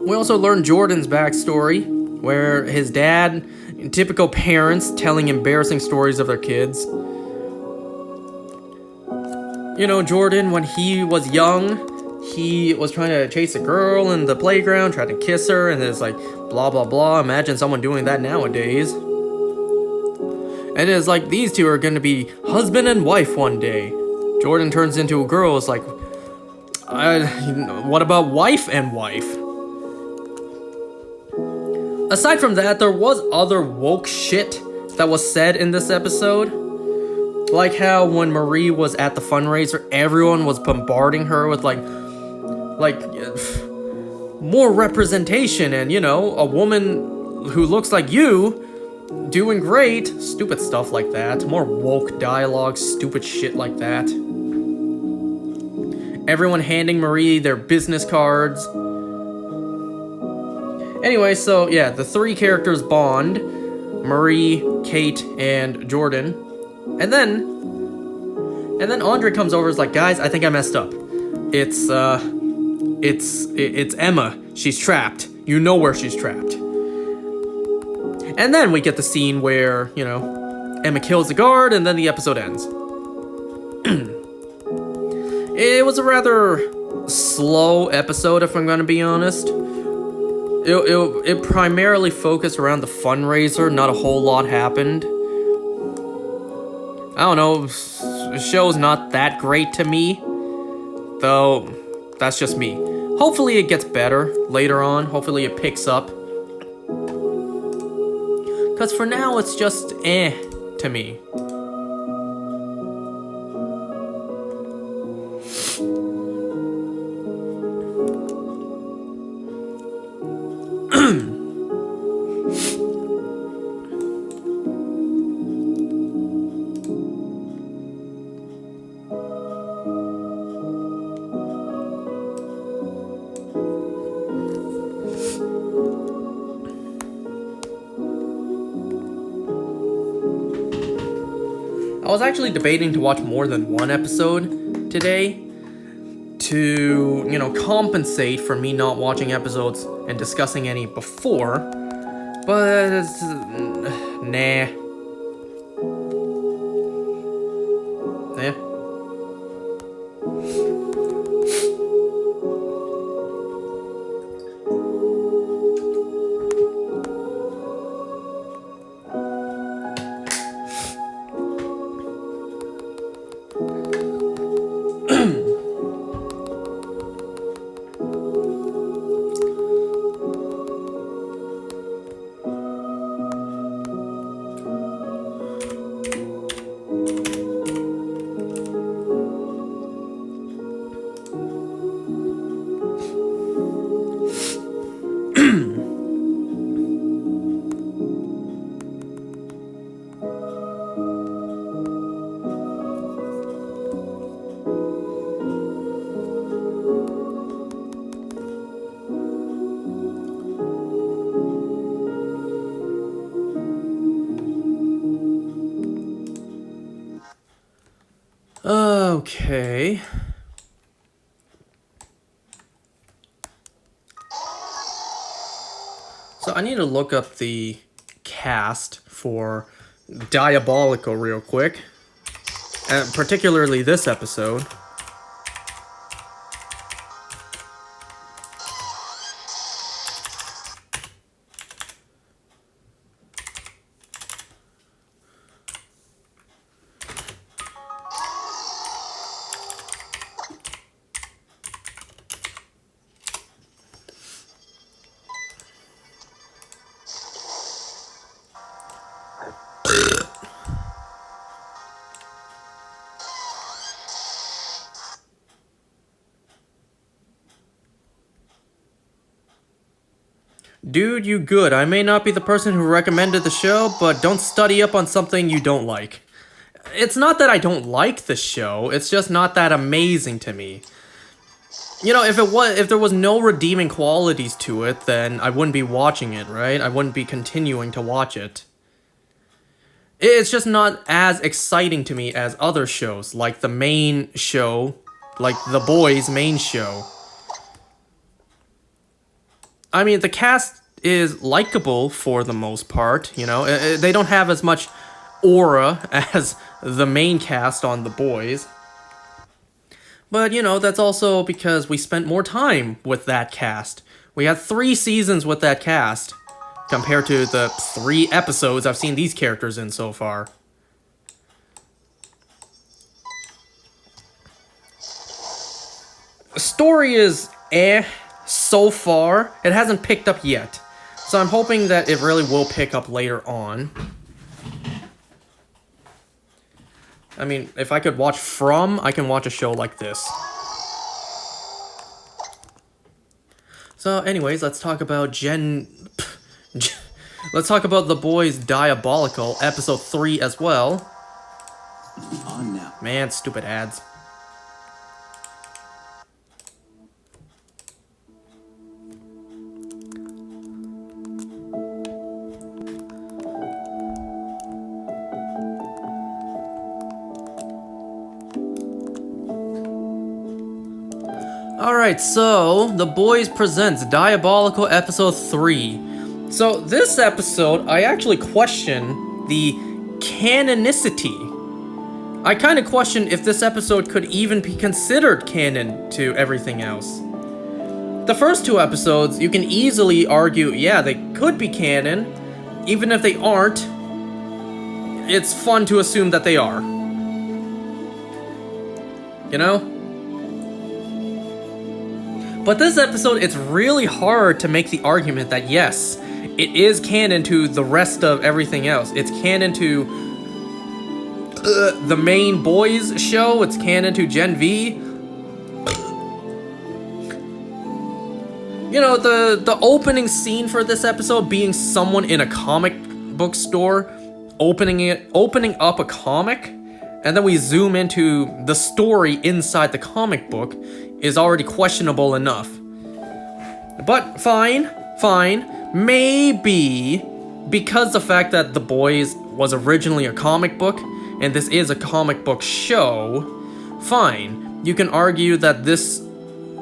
We also learn Jordan's backstory, where his dad, typical parents telling embarrassing stories of their kids. Jordan, when he was young, he was trying to chase a girl in the playground, tried to kiss her, and it's like, blah, blah, blah. Imagine someone doing that nowadays. And it's like, these two are going to be husband and wife one day. Jordan turns into a girl, it's like, what about wife and wife? Aside from that, there was other woke shit that was said in this episode. Like how when Marie was at the fundraiser, everyone was bombarding her with like more representation and, a woman who looks like you doing great. Stupid stuff like that. More woke dialogue, stupid shit like that. Everyone handing Marie their business cards. Anyway, so yeah, the three characters bond. Marie, Kate, and Jordan. And then Andre comes over and is like, guys, I think I messed up. It's Emma. She's trapped. You know where she's trapped. And then we get the scene where, Emma kills the guard and then the episode ends. It was a rather slow episode, if I'm going to be honest. It primarily focused around the fundraiser. Not a whole lot happened. I don't know, the show's not that great to me, though that's just me. Hopefully it gets better later on, hopefully it picks up. Because for now it's just to me. I was actually debating to watch more than one episode today to, compensate for me not watching episodes and discussing any before, but nah. Yeah. Okay. So I need to look up the cast for Diabolical real quick, and particularly this episode. Dude, you good. I may not be the person who recommended the show, but don't study up on something you don't like. It's not that I don't like the show, it's just not that amazing to me. If there was no redeeming qualities to it, then I wouldn't be watching it, right? I wouldn't be continuing to watch it. It's just not as exciting to me as other shows, like the main show, like The Boys' main show. I mean, the cast is likable for the most part, They don't have as much aura as the main cast on The Boys. But, that's also because we spent more time with that cast. We had 3 seasons with that cast, compared to the 3 episodes I've seen these characters in so far. The story is so far. It hasn't picked up yet. So I'm hoping that it really will pick up later on. I mean, if I could watch From, I can watch a show like this. So anyways, let's talk about let's talk about The Boys Diabolical, episode 3 as well. On now. Man, stupid ads. Alright, so The Boys presents Diabolical episode 3. So this episode, I actually question the canonicity. I kind of question if this episode could even be considered canon to everything else. The first 2 episodes, you can easily argue, yeah, they could be canon. Even if they aren't, it's fun to assume that they are. But this episode, it's really hard to make the argument that yes, it is canon to the rest of everything else. It's canon to the main boys show. It's canon to Gen V. You know, the opening scene for this episode being someone in a comic book store opening up a comic, and then we zoom into the story inside the comic book is already questionable enough. But fine. Maybe because the fact that The Boys was originally a comic book and this is a comic book show, fine. You can argue that this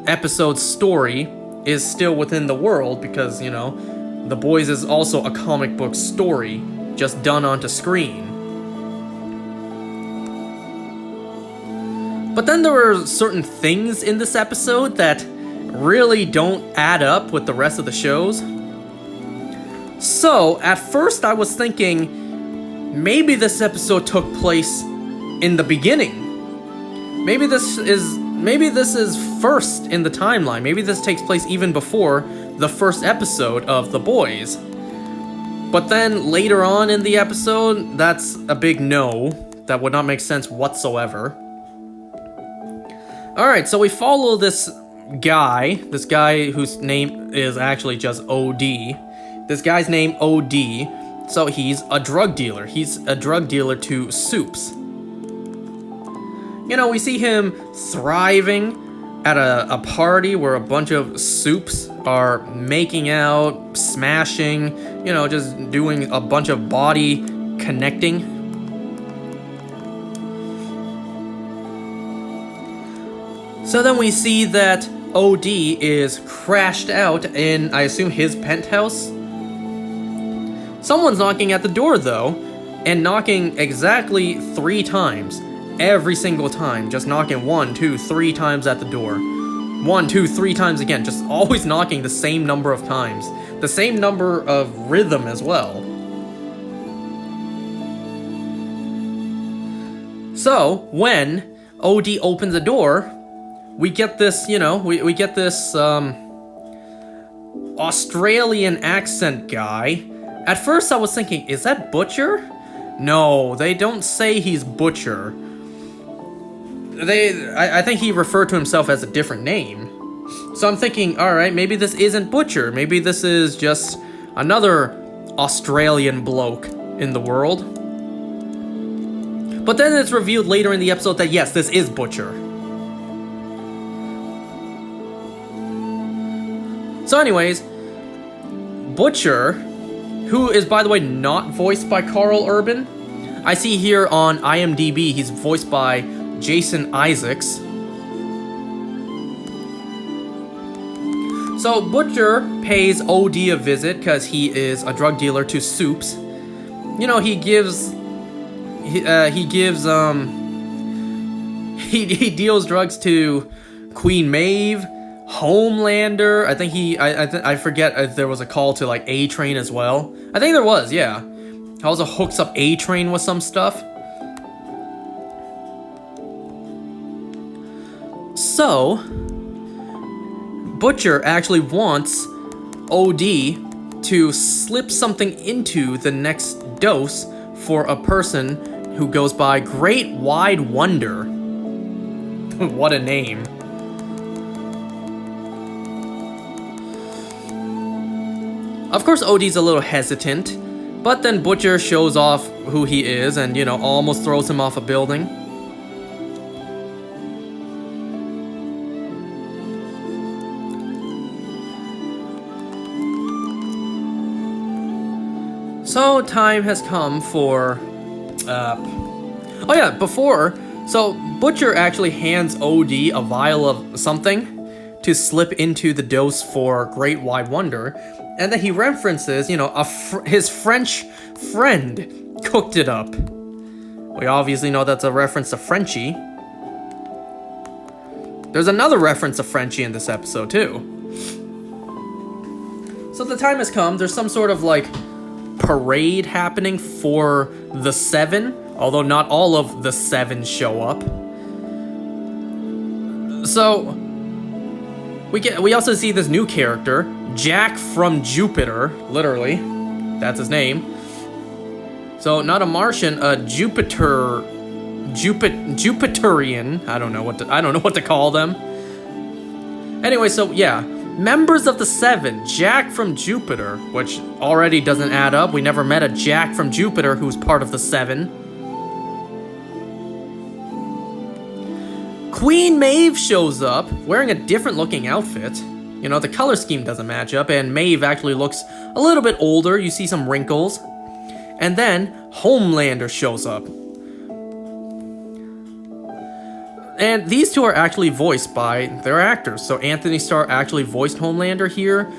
episode's story is still within the world because, you know, The Boys is also a comic book story, just done onto screen. But then there were certain things in this episode that really don't add up with the rest of the shows. So, at first I was thinking, maybe this episode took place in the beginning. Maybe this is first in the timeline. Maybe this takes place even before the first episode of The Boys. But then later on in the episode, that's a big no. That would not make sense whatsoever. Alright, so we follow this guy whose name is actually just OD. This guy's name OD, so he's a drug dealer. He's a drug dealer to Soups. You know, we see him thriving at a party where a bunch of Soups are making out, smashing, you know, just doing a bunch of body connecting. So then we see that OD is crashed out in, I assume, his penthouse. Someone's knocking at the door, though, and knocking exactly 3 times. Every single time, just knocking 1, 2, 3 times at the door. 1, 2, 3 times again, just always knocking the same number of times. The same number of rhythm as well. So, when OD opens the door, we get this, you know, we get this Australian accent guy. At first I was thinking, is that Butcher? No, they don't say he's Butcher. I think he referred to himself as a different name. So I'm thinking, alright, maybe this isn't Butcher. Maybe this is just another Australian bloke in the world. But then it's revealed later in the episode that yes, this is Butcher. So anyways, Butcher, who is, by the way, not voiced by Carl Urban. I see here on IMDb he's voiced by Jason Isaacs. So Butcher pays OD a visit because he is a drug dealer to Soups. You know, he deals drugs to Queen Maeve, Homelander. I think I forget if there was a call to like A-Train as well. I think there was, yeah. He also hooks up A-Train with some stuff. So, Butcher actually wants OD to slip something into the next dose for a person who goes by Great Wide Wonder. What a name. Of course, OD's a little hesitant, but then Butcher shows off who he is and, you know, almost throws him off a building. So, time has come for, so Butcher actually hands OD a vial of something to slip into the dose for Great Wide Wonder, and then he references, you know, his French friend cooked it up. We obviously know that's a reference to Frenchie. There's another reference to Frenchie in this episode, too. So the time has come, there's some sort of, like, parade happening for the 7, although not all of the 7 show up. So we also see this new character, Jack from Jupiter, literally. That's his name. So not a Martian, a Jupiter Jupiterian. I don't know what to call them. Anyway, so yeah, members of the Seven, Jack from Jupiter, which already doesn't add up. We never met a Jack from Jupiter who's part of the Seven. Queen Maeve shows up, wearing a different looking outfit. You know, the color scheme doesn't match up, and Maeve actually looks a little bit older. You see some wrinkles. And then Homelander shows up. And these two are actually voiced by their actors. So Anthony Starr actually voiced Homelander here.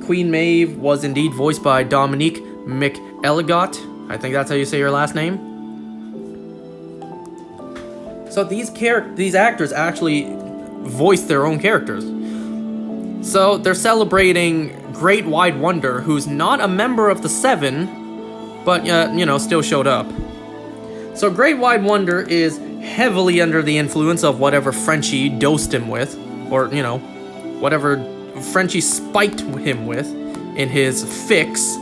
Queen Maeve was indeed voiced by Dominique McElligott. I think that's how you say your last name. So these actors actually voiced their own characters. So they're celebrating Great Wide Wonder, who's not a member of the Seven, but, you know, still showed up. So Great Wide Wonder is heavily under the influence of whatever Frenchie dosed him with, or, you know, whatever Frenchie spiked him with in his fix.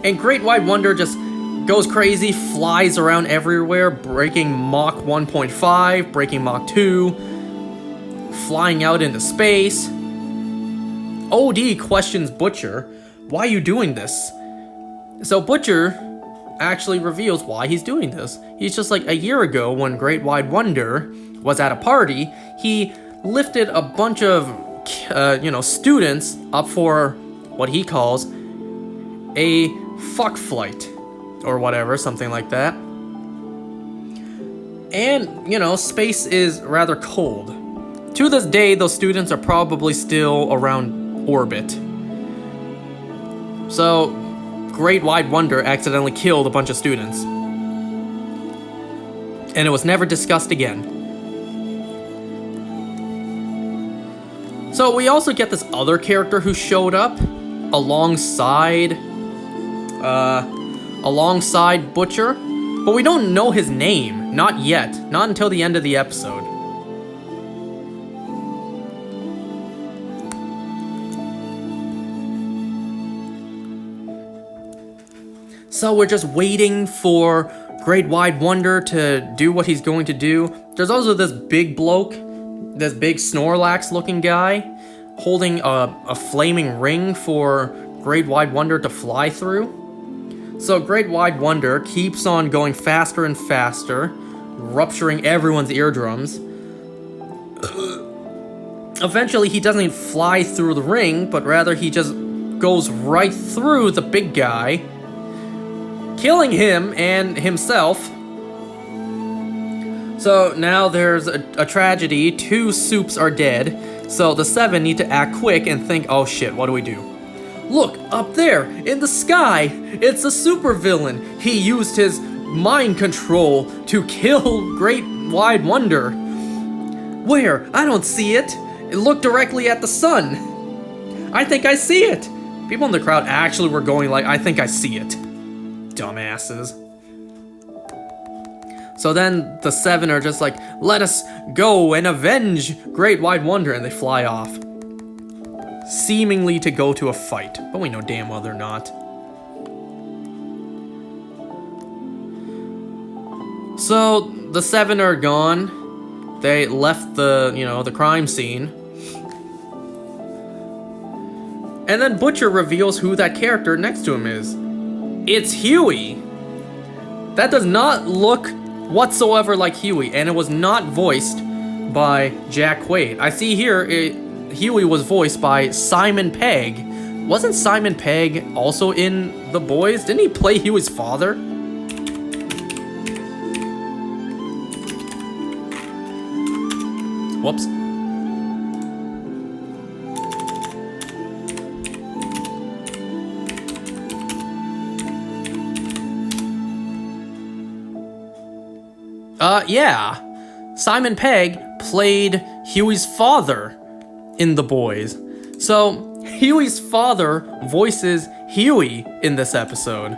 And Great Wide Wonder just goes crazy, flies around everywhere, breaking Mach 1.5, breaking Mach 2, flying out into space. OD questions Butcher, why are you doing this? So Butcher actually reveals why he's doing this. He's just like, a year ago when Great Wide Wonder was at a party, he lifted a bunch of, students up for what he calls a fuck flight. Or whatever, something like that. And, you know, space is rather cold. To this day, those students are probably still around orbit. So, Great Wide Wonder accidentally killed a bunch of students. And it was never discussed again. So, we also get this other character who showed up alongside Butcher, but we don't know his name, not yet, not until the end of the episode. So we're just waiting for Great Wide Wonder to do what he's going to do. There's also this big bloke, this big Snorlax looking guy, holding a flaming ring for Great Wide Wonder to fly through. So Great Wide Wonder keeps on going faster and faster, rupturing everyone's eardrums. Eventually, he doesn't even fly through the ring, but rather he just goes right through the big guy, killing him and himself. So now there's a tragedy. 2 Soups are dead, so the 7 need to act quick and think, oh shit, what do we do? Look, up there, in the sky, it's a supervillain. He used his mind control to kill Great Wide Wonder. Where? I don't see it. Look directly at the sun. I think I see it. People in the crowd actually were going like, I think I see it. Dumbasses. So then the 7 are just like, let us go and avenge Great Wide Wonder, and they fly off. Seemingly to go to a fight, but we know damn well they're not. So the 7 are gone. They left the crime scene. And then Butcher reveals who that character next to him is. It's Huey. That does not look whatsoever like Huey, and it was not voiced by Jack Quaid. I see here Huey was voiced by Simon Pegg. Wasn't Simon Pegg also in The Boys? Didn't he play Huey's father? Whoops. Yeah. Simon Pegg played Huey's father in The Boys. So, Huey's father voices Huey in this episode.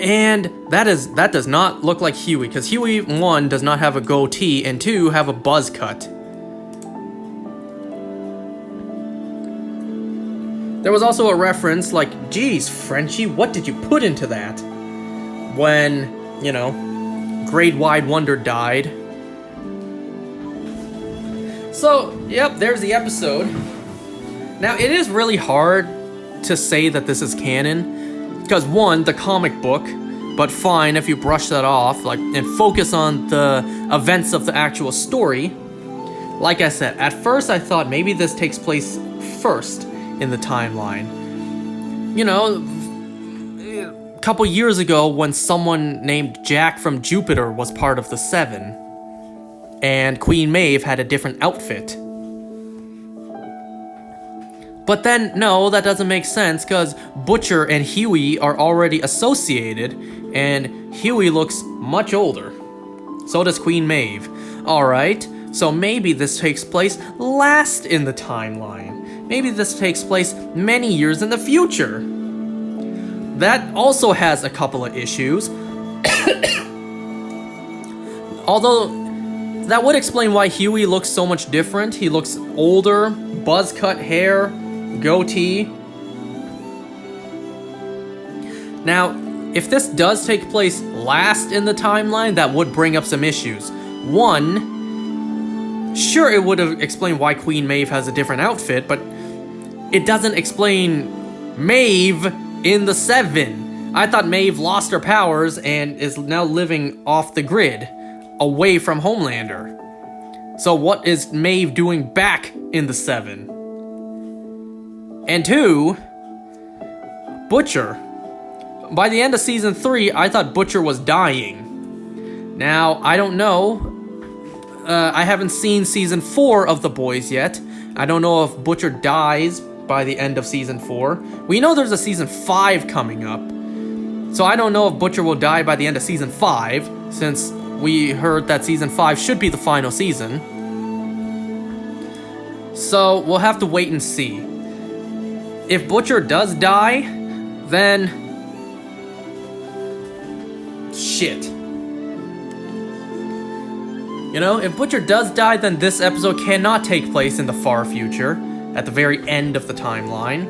And that does not look like Huey, because Huey, 1, does not have a goatee, and 2, have a buzz cut. There was also a reference like, geez, Frenchie, what did you put into that? When, you know, Great Wide Wonder died. So, yep, there's the episode. Now, it is really hard to say that this is canon, because one, the comic book, but fine if you brush that off, like, and focus on the events of the actual story. Like I said, at first I thought maybe this takes place first in the timeline. You know, a couple years ago when someone named Jack from Jupiter was part of the Seven, and Queen Maeve had a different outfit. But then, no, that doesn't make sense, because Butcher and Huey are already associated, and Huey looks much older. So does Queen Maeve. Alright, so maybe this takes place last in the timeline. Maybe this takes place many years in the future. That also has a couple of issues. Although, that would explain why Huey looks so much different. He looks older, buzz-cut hair, goatee. Now, if this does take place last in the timeline, that would bring up some issues. One, sure, it would have explained why Queen Maeve has a different outfit, but it doesn't explain Maeve in the Seven. I thought Maeve lost her powers and is now living off the grid, away from Homelander. So what is Maeve doing back in the Seven? And two, Butcher. By the end of season 3, I thought Butcher was dying. Now, I don't know. I haven't seen season 4 of The Boys yet. I don't know if Butcher dies by the end of season 4. We know there's a season 5 coming up. So I don't know if Butcher will die by the end of season 5, since we heard that season 5 should be the final season. So we'll have to wait and see. If Butcher does die, then... shit. You know, if Butcher does die, then this episode cannot take place in the far future, at the very end of the timeline.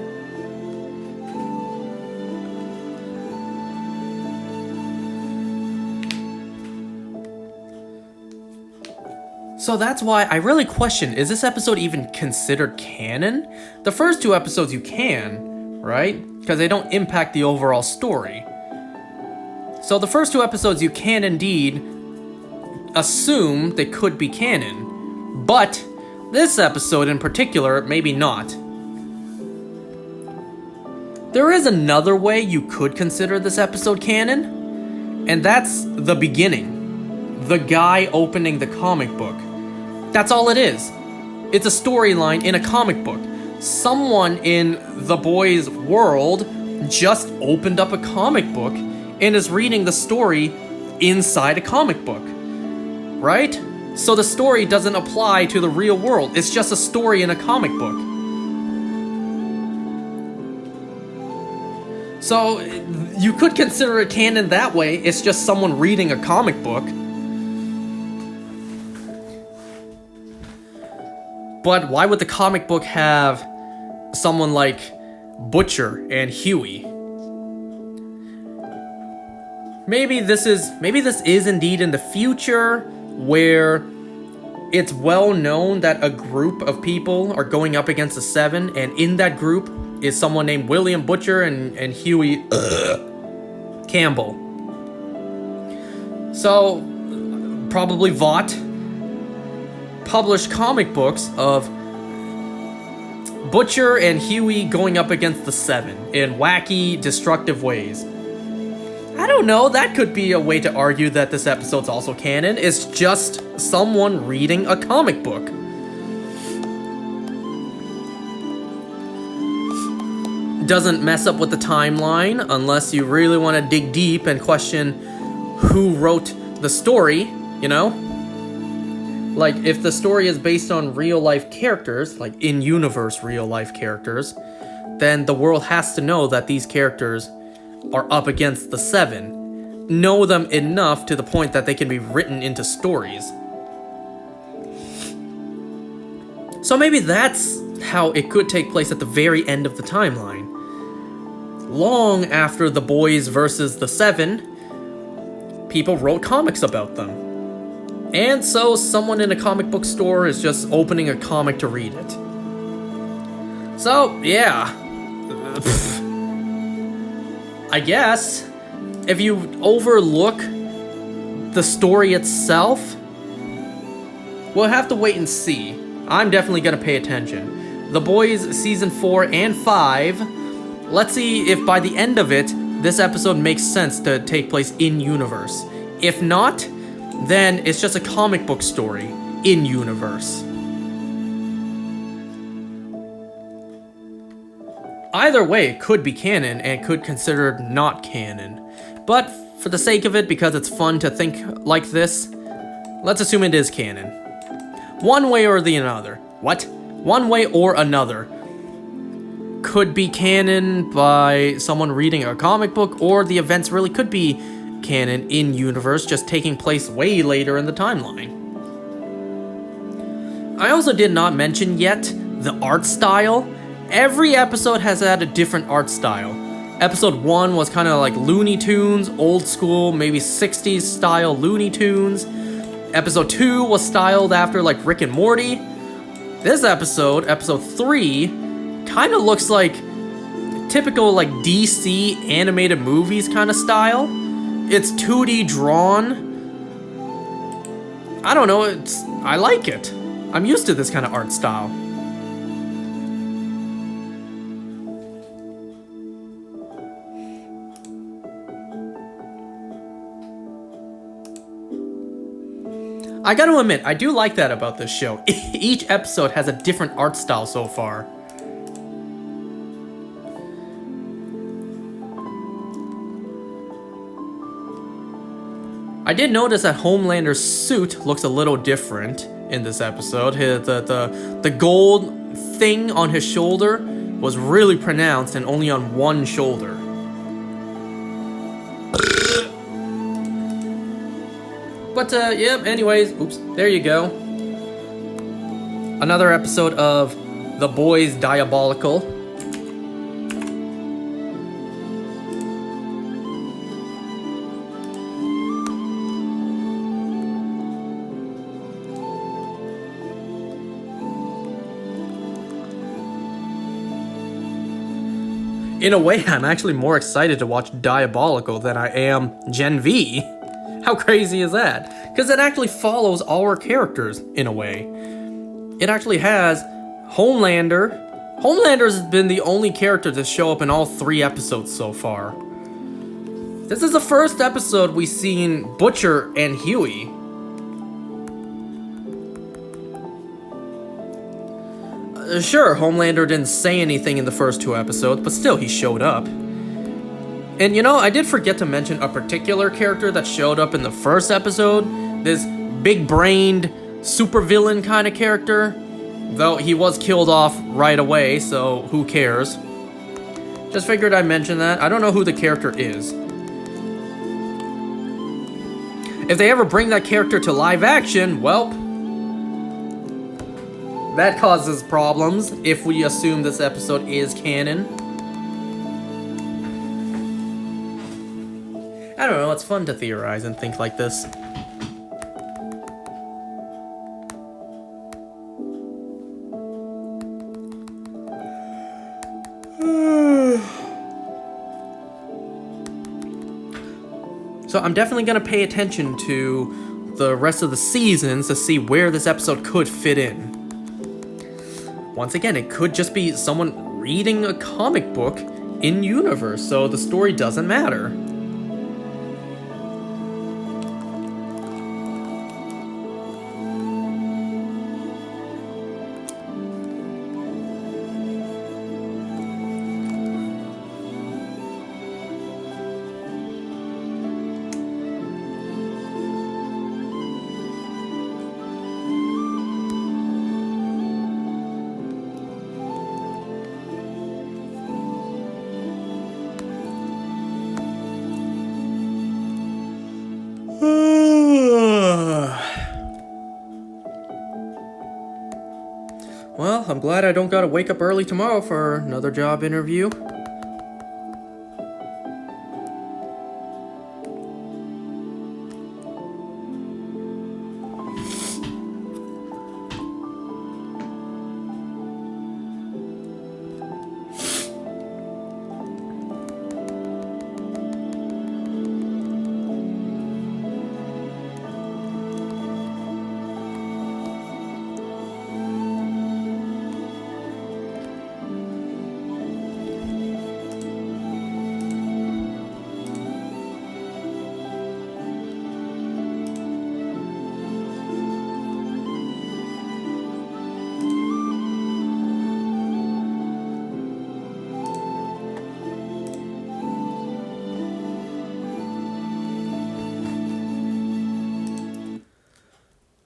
So that's why I really question, is this episode even considered canon? The first 2 episodes you can, right? Because they don't impact the overall story. So the first 2 episodes you can indeed assume they could be canon. But this episode in particular, maybe not. There is another way you could consider this episode canon, and that's the beginning. The guy opening the comic book. That's all it is. It's a storyline in a comic book. Someone in the boys' world just opened up a comic book and is reading the story inside a comic book. Right? So the story doesn't apply to the real world. It's just a story in a comic book. So you could consider it canon that way. It's just someone reading a comic book. But why would the comic book have someone like Butcher and Huey? Maybe this is indeed in the future, where it's well known that a group of people are going up against the Seven, and in that group is someone named William Butcher and Huey Campbell. So, probably Vought published comic books of Butcher and Huey going up against the Seven in wacky, destructive ways. I don't know, that could be a way to argue that this episode's also canon. It's just someone reading a comic book. Doesn't mess up with the timeline unless you really want to dig deep and question who wrote the story, you know? Like, if the story is based on real-life characters, like in-universe real-life characters, then the world has to know that these characters are up against the Seven. Know them enough to the point that they can be written into stories. So maybe that's how it could take place at the very end of the timeline. Long after the boys versus the seven, people wrote comics about them. And so someone in a comic book store is just opening a comic to read it. So, yeah. I guess if you overlook the story itself, we'll have to wait and see. I'm definitely gonna pay attention. The Boys Season 4 and 5, let's see if by the end of it, this episode makes sense to take place in-universe. If not, then it's just a comic book story in-universe. Either way, it could be canon and could consider not canon. But for the sake of it, because it's fun to think like this, let's assume it is canon. One way or the another. What? One way or another. Could be canon by someone reading a comic book, or the events really could be canon in universe, just taking place way later in the timeline. I also did not mention yet the art style. Every episode has had a different art style. Episode 1 was kind of like Looney Tunes, old school, maybe 60s style Looney Tunes. Episode 2 was styled after like Rick and Morty. This episode, episode 3, kind of looks like typical like DC animated movies kind of style. It's 2D drawn. I don't know, I like it. I'm used to this kind of art style. I gotta admit, I do like that about this show. Each episode has a different art style so far. I did notice that Homelander's suit looks a little different in this episode. The gold thing on his shoulder was really pronounced and only on one shoulder. But, yeah, anyways, oops, there you go. Another episode of The Boys Diabolical. In a way, I'm actually more excited to watch Diabolical than I am Gen V. How crazy is that? Because it actually follows our characters, in a way. It actually has Homelander. Homelander's been the only character to show up in all 3 episodes so far. This is the first episode we've seen Butcher and Huey. Sure, Homelander didn't say anything in the first 2 episodes, but still, he showed up. And you know, I did forget to mention a particular character that showed up in the first episode. This big-brained, supervillain kind of character. Though he was killed off right away, so who cares? Just figured I'd mention that. I don't know who the character is. If they ever bring that character to live action, well, that causes problems if we assume this episode is canon. I don't know, it's fun to theorize and think like this. So I'm definitely going to pay attention to the rest of the seasons to see where this episode could fit in. Once again, it could just be someone reading a comic book in universe, so the story doesn't matter. I'm glad I don't gotta wake up early tomorrow for another job interview.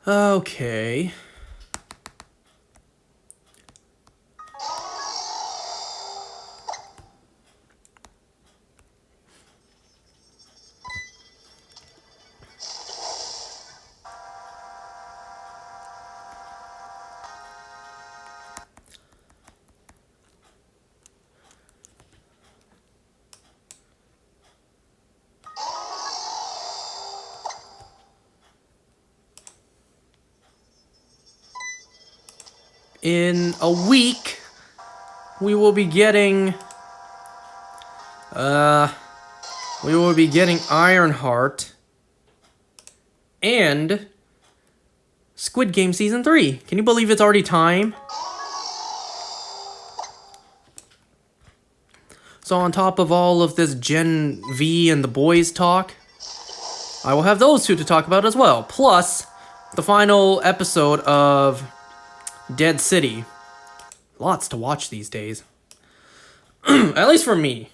Okay. In a week, we will be getting Ironheart and Squid Game Season 3. Can you believe it's already time? So on top of all of this Gen V and the boys talk, I will have those two to talk about as well. Plus, the final episode of Dead City. Lots to watch these days. At least for me.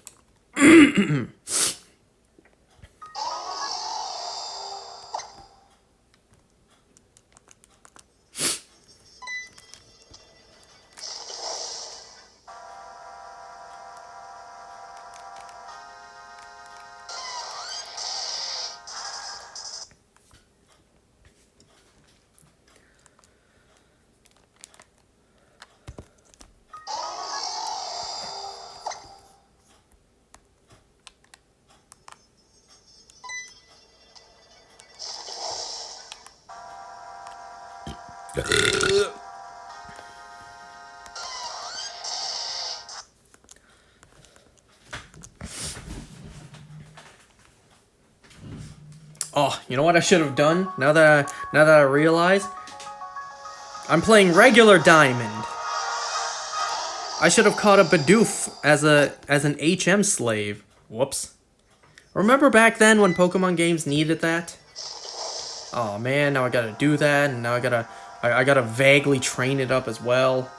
Oh, you know what I should have done? Now that I realize, I'm playing regular Diamond. I should have caught a Bidoof as an HM slave. Whoops. Remember back then when Pokemon games needed that? Oh man, now I gotta do that, and now I gotta vaguely train it up as well.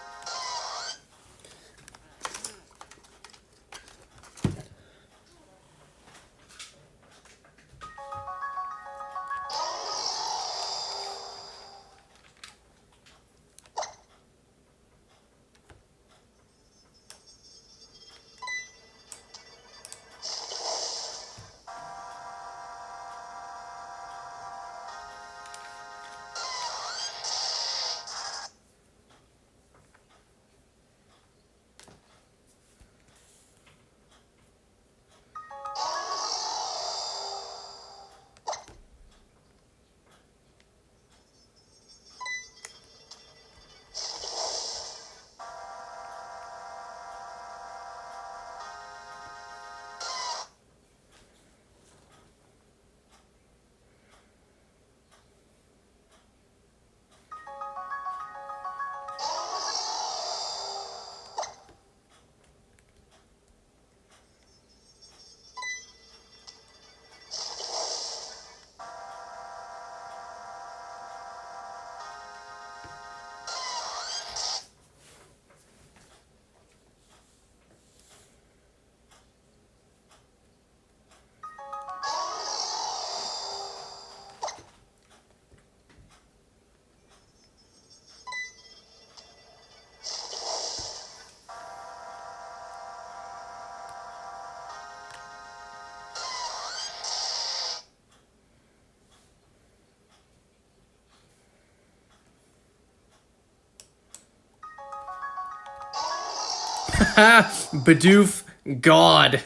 Ha! Bidoof, God,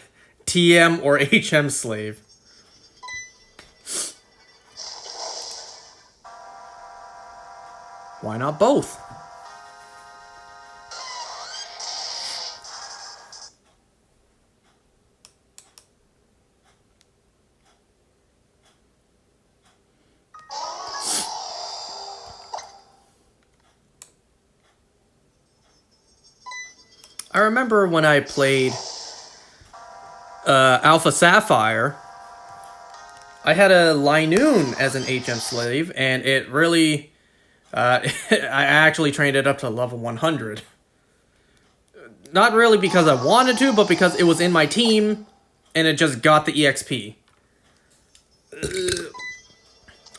TM or HM slave. Why not both? I remember when I played Alpha Sapphire, I had a Linoon as an HM slave, and it really... I actually trained it up to level 100. Not really because I wanted to, but because it was in my team, and it just got the EXP.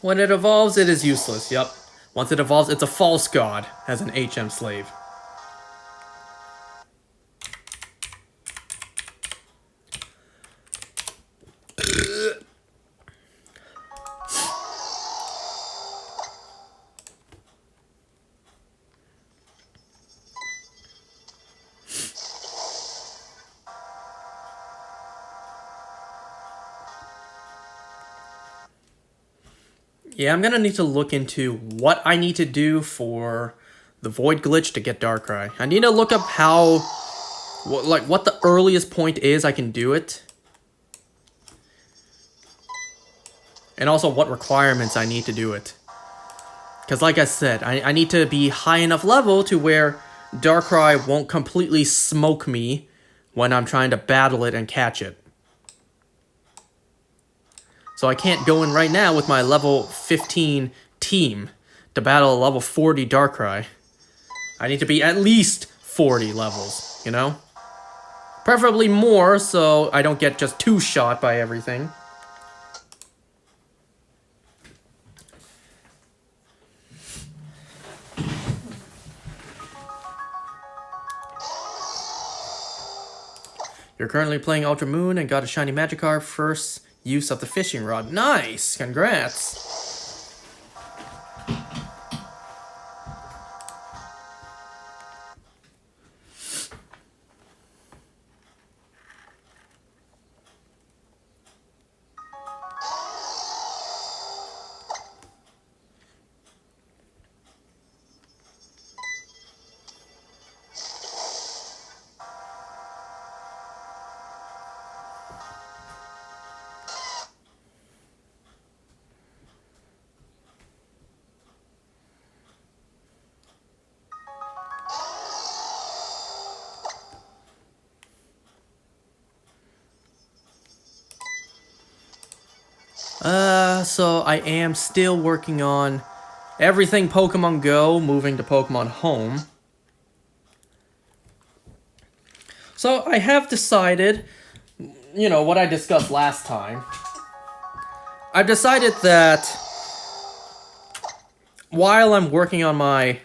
When it evolves, it is useless, yep. Once it evolves, it's a false god as an HM slave. Yeah, I'm gonna need to look into what I need to do for the Void glitch to get Darkrai. I need to look up how, what the earliest point is I can do it. And also what requirements I need to do it. Because like I said, I need to be high enough level to where Darkrai won't completely smoke me when I'm trying to battle it and catch it. So I can't go in right now with my level 15 team to battle a level 40 Darkrai. I need to be at least 40 levels, you know? Preferably more, so I don't get just two-shot by everything. You're currently playing Ultra Moon and got a shiny Magikarp first use of the fishing rod. Nice! Congrats! So I am still working on everything Pokemon Go, moving to Pokemon Home. So I have decided, you know, what I discussed last time. I've decided that while I'm working on my...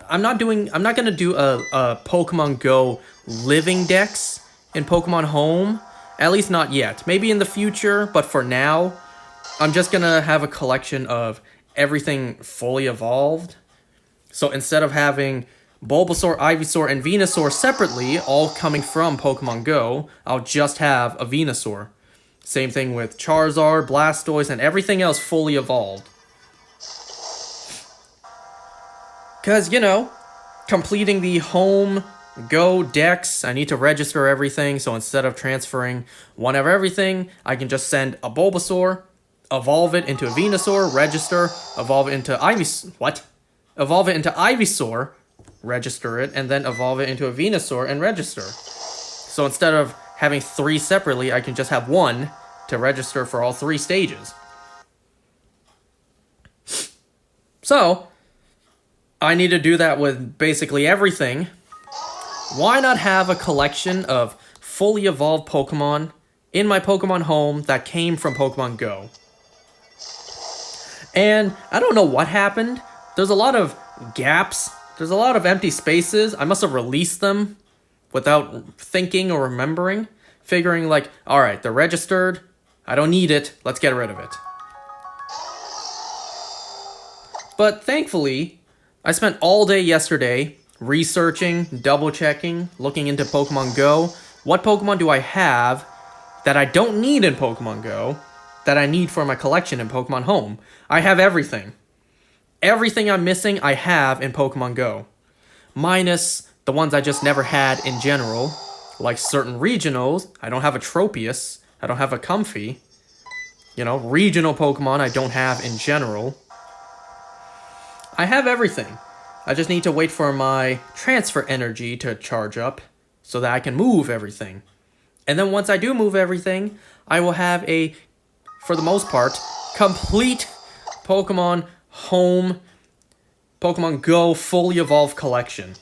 I'm not gonna do a Pokemon Go living dex in Pokemon Home. At least not yet. Maybe in the future, but for now, I'm just gonna have a collection of everything fully evolved. So instead of having Bulbasaur, Ivysaur, and Venusaur separately, all coming from Pokemon Go, I'll just have a Venusaur. Same thing with Charizard, Blastoise, and everything else fully evolved. Because, you know, completing the Home Go Dex, I need to register everything, so instead of transferring one of everything, I can just send a Bulbasaur, evolve it into a Venusaur, register, evolve it into Evolve it into Ivysaur, register it, and then evolve it into a Venusaur and register. So instead of having 3 separately, I can just have 1 to register for all 3 stages. So, I need to do that with basically everything. Why not have a collection of fully evolved Pokemon in my Pokemon Home that came from Pokemon Go? And I don't know what happened. There's a lot of gaps. There's a lot of empty spaces. I must have released them without thinking or remembering. Figuring like, alright, they're registered. I don't need it. Let's get rid of it. But thankfully, I spent all day yesterday researching, double checking, looking into Pokemon Go. What Pokemon do I have that I don't need in Pokemon Go that I need for my collection in Pokemon Home? I have everything. Everything I'm missing, I have in Pokemon Go. Minus the ones I just never had in general, like certain regionals. I don't have a Tropius. I don't have a Comfey. You know, regional Pokemon I don't have in general. I have everything. I just need to wait for my transfer energy to charge up so that I can move everything. And then once I do move everything, I will have a, for the most part, complete Pokemon Home, Pokemon Go fully evolved collection.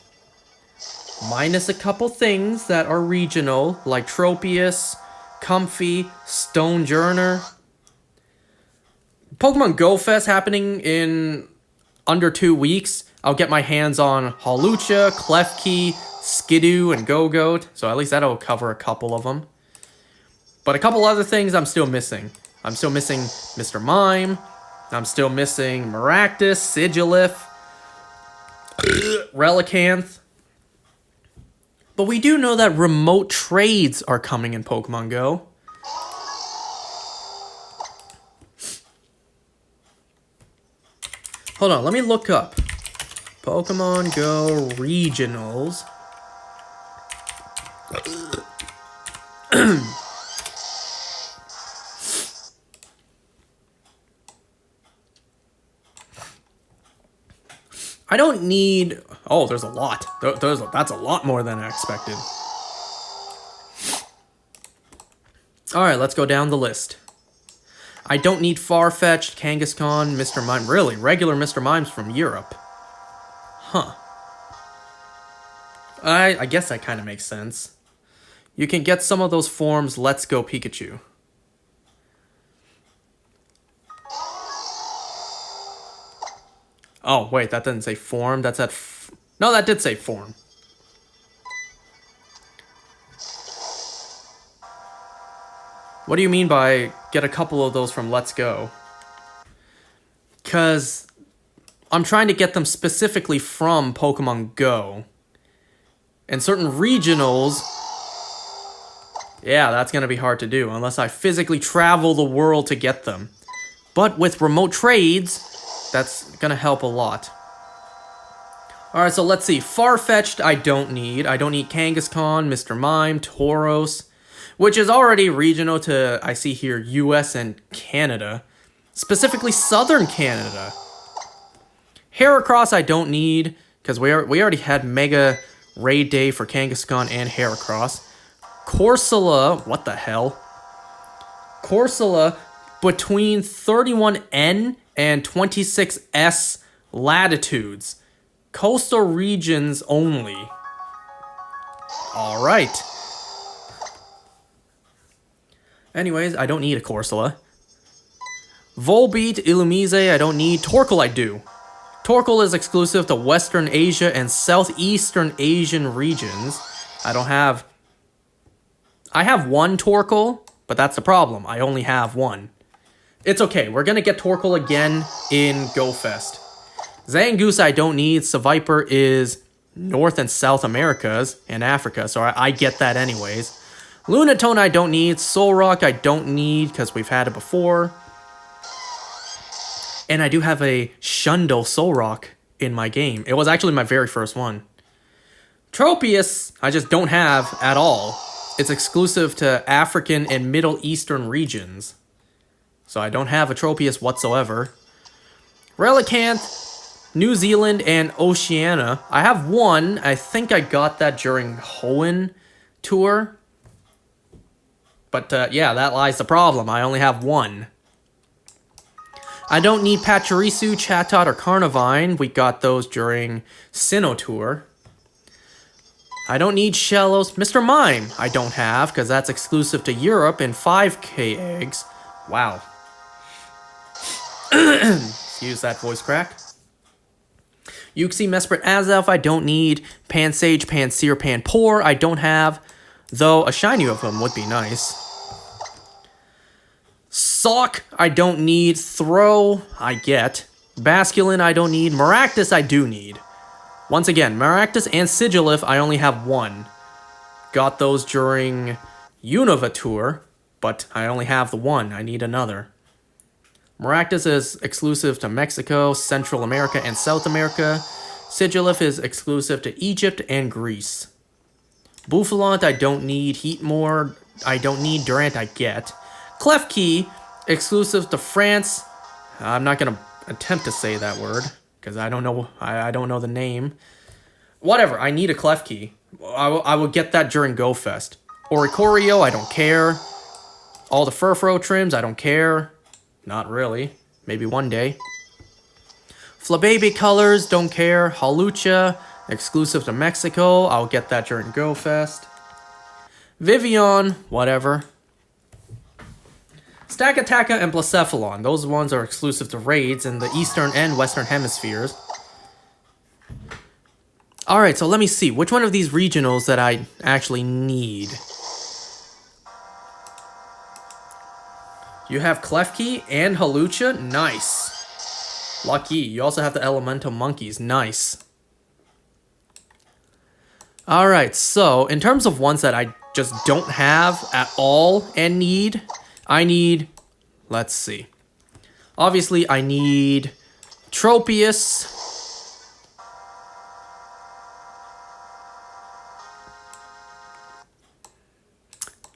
Minus a couple things that are regional, like Tropius, Comfey, Stonejourner. Pokemon Go Fest happening in under 2 weeks. I'll get my hands on Hawlucha, Klefki, Skidoo, and Go-Goat, so at least that'll cover a couple of them. But a couple other things I'm still missing. I'm still missing Mr. Mime. I'm still missing Maractus, Sigilif, Relicanth. But we do know that remote trades are coming in Pokemon Go. Hold on, let me look up. Pokemon Go Regionals. I don't need... Oh, there's a lot. That's a lot more than I expected. Alright, let's go down the list. I don't need Farfetch'd, Kangaskhan, Mr. Mime. Really, regular Mr. Mimes from Europe. Huh. I guess that kind of makes sense. You can get some of those forms. Let's Go Pikachu. Oh, wait, that didn't say form. That said... No, that did say form. What do you mean by get a couple of those from Let's Go? Because I'm trying to get them specifically from Pokemon Go. And certain regionals... Yeah, that's going to be hard to do unless I physically travel the world to get them. But with remote trades, that's going to help a lot. Alright, so let's see. Farfetch'd, I don't need. I don't need Kangaskhan, Mr. Mime, Tauros, which is already regional to, I see here, US and Canada. Specifically Southern Canada. Heracross, I don't need, because we already had Mega Raid Day for Kangaskhan and Heracross. Corsola, what the hell? Corsola, between 31N and 26S latitudes. Coastal regions only. Alright. Anyways, I don't need a Corsola. Volbeat, Illumise, I don't need. Torkoal, I do. Torkoal is exclusive to Western Asia and Southeastern Asian regions. I don't have... I have one Torkoal, but that's the problem. I only have one. It's okay. We're going to get Torkoal again in GoFest. Zangoose, I don't need. Seviper is North and South Americas and Africa, so I get that anyways. Lunatone, I don't need. Solrock, I don't need because we've had it before. And I do have a Shundle Solrock in my game. It was actually my very first one. Tropius, I just don't have at all. It's exclusive to African and Middle Eastern regions. So I don't have a Tropius whatsoever. Relicanth, New Zealand, and Oceania. I have one. I think I got that during Hoenn tour. But yeah, that lies the problem. I only have one. I don't need Pachirisu, Chatot, or Carnivine. We got those during Sinnoh tour. I don't need Shellos. Mr. Mime, I don't have, because that's exclusive to Europe and 5k eggs. Wow. Excuse that voice crack. Uxie, Mesprit, Azelf, I don't need. Pansage, Pansear, Panpour, I don't have. Though a shiny of them would be nice. Sock, I don't need. Throw, I get. Basculin, I don't need. Maractus, I do need. Once again, Maractus and Sigilif, I only have one. Got those during Unova Tour, but I only have the one. I need another. Maractus is exclusive to Mexico, Central America, and South America. Sigilif is exclusive to Egypt and Greece. Bouffalante, I don't need. Heatmore, I don't need. Durant, I get. Klefki, exclusive to France. I'm not going to attempt to say that word, because I don't know I don't know the name. Whatever, I need a Klefki. I will get that during GoFest. Oricorio, I don't care. All the Furfro trims, I don't care. Not really. Maybe one day. Flababy colors, don't care. Halucha, exclusive to Mexico. I'll get that during GoFest. Vivian, whatever. Stakataka and Blacephalon. Those ones are exclusive to raids in the Eastern and Western hemispheres. Alright, so let me see. Which one of these regionals that I actually need? You have Klefki and Halucha? Nice. Lucky. You also have the Elemental Monkeys. Nice. Alright, so in terms of ones that I just don't have at all and need, I need, let's see. Obviously, I need Tropius.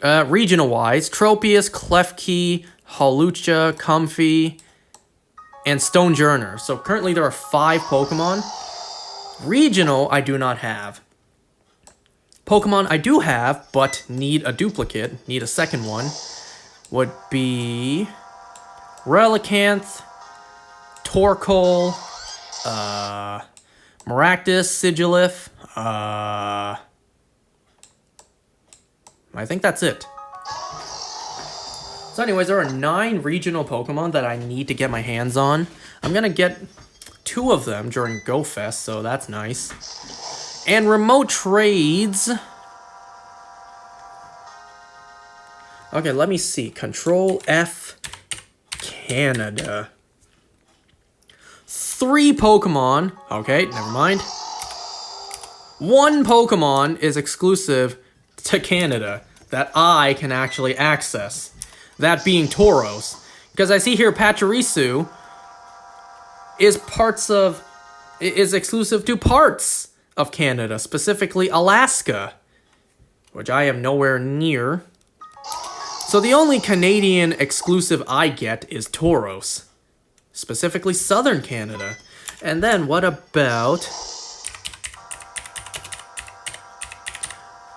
Regional-wise, Tropius, Klefki, Halucha, Comfy, and Stonejourner. So currently there are 5 Pokemon. Regional, I do not have. Pokemon I do have, but need a duplicate, need a second one, would be Relicanth, Torkoal, Maractus, Sigilif, I think that's it. So anyways, there are 9 regional Pokemon that I need to get my hands on. I'm gonna get 2 of them during GoFest, so that's nice. And remote trades. Okay, let me see. Control F, Canada. 3 Pokemon. Okay, never mind. 1 Pokemon is exclusive to Canada that I can actually access. That being Tauros. Because I see here Pachirisu is exclusive to parts of Canada, specifically Alaska, which I am nowhere near. So the only Canadian exclusive I get is Tauros, specifically Southern Canada. And then what about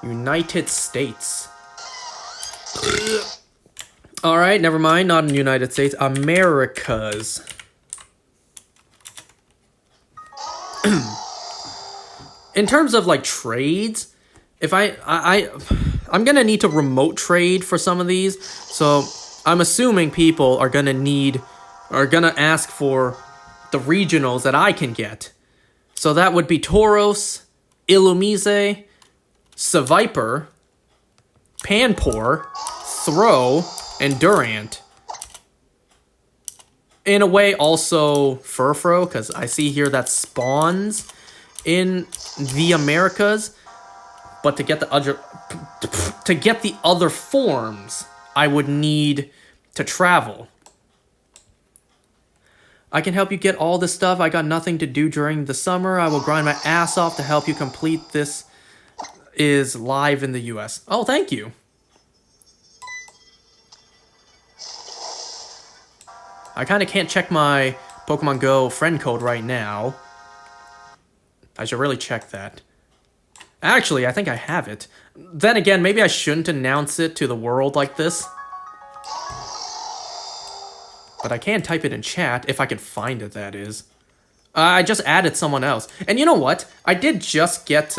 United States? Alright, never mind, not in United States, Americas. In terms of like trades, if I'm gonna need to remote trade for some of these, so I'm assuming people are gonna ask for the regionals that I can get. So that would be Tauros, Illumise, Seviper, Panpour, Throw, and Durant. In a way, also Furfro, because I see here that spawns in the Americas. But to get the other forms, I would need to travel. I can help you get all this stuff. I got nothing to do during the summer. I will grind my ass off to help you complete this. Is live in the US. Oh, thank you. I kind of can't check my Pokemon Go friend code right now. I should really check that. Actually, I think I have it. Then again, maybe I shouldn't announce it to the world like this. But I can type it in chat, if I can find it, that is. I just added someone else. And you know what? I did just get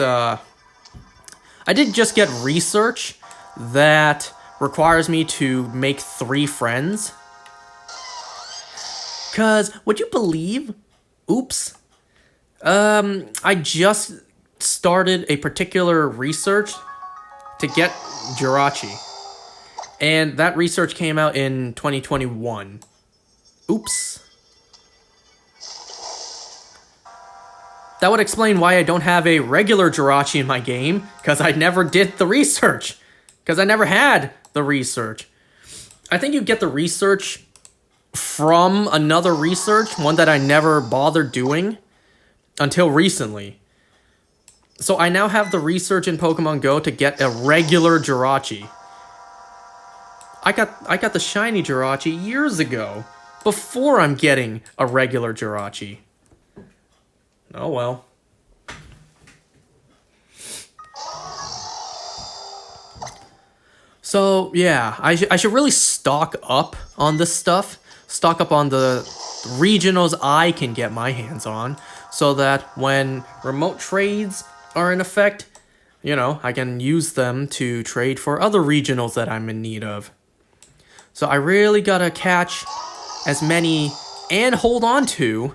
research that requires me to make 3 friends. Cause, would you believe? Oops. I just started a particular research to get Jirachi. And that research came out in 2021. Oops. That would explain why I don't have a regular Jirachi in my game, because I never did the research. Because I never had the research. I think you get the research from another research, one that I never bothered doing until recently. So I now have the research in Pokemon Go to get a regular Jirachi. I got the shiny Jirachi years ago, before I'm getting a regular Jirachi. Oh well. So yeah, I should really stock up on this stuff. Stock up on the regionals I can get my hands on, so that when remote trades are in effect, you know, I can use them to trade for other regionals that I'm in need of. So I really gotta catch as many and hold on to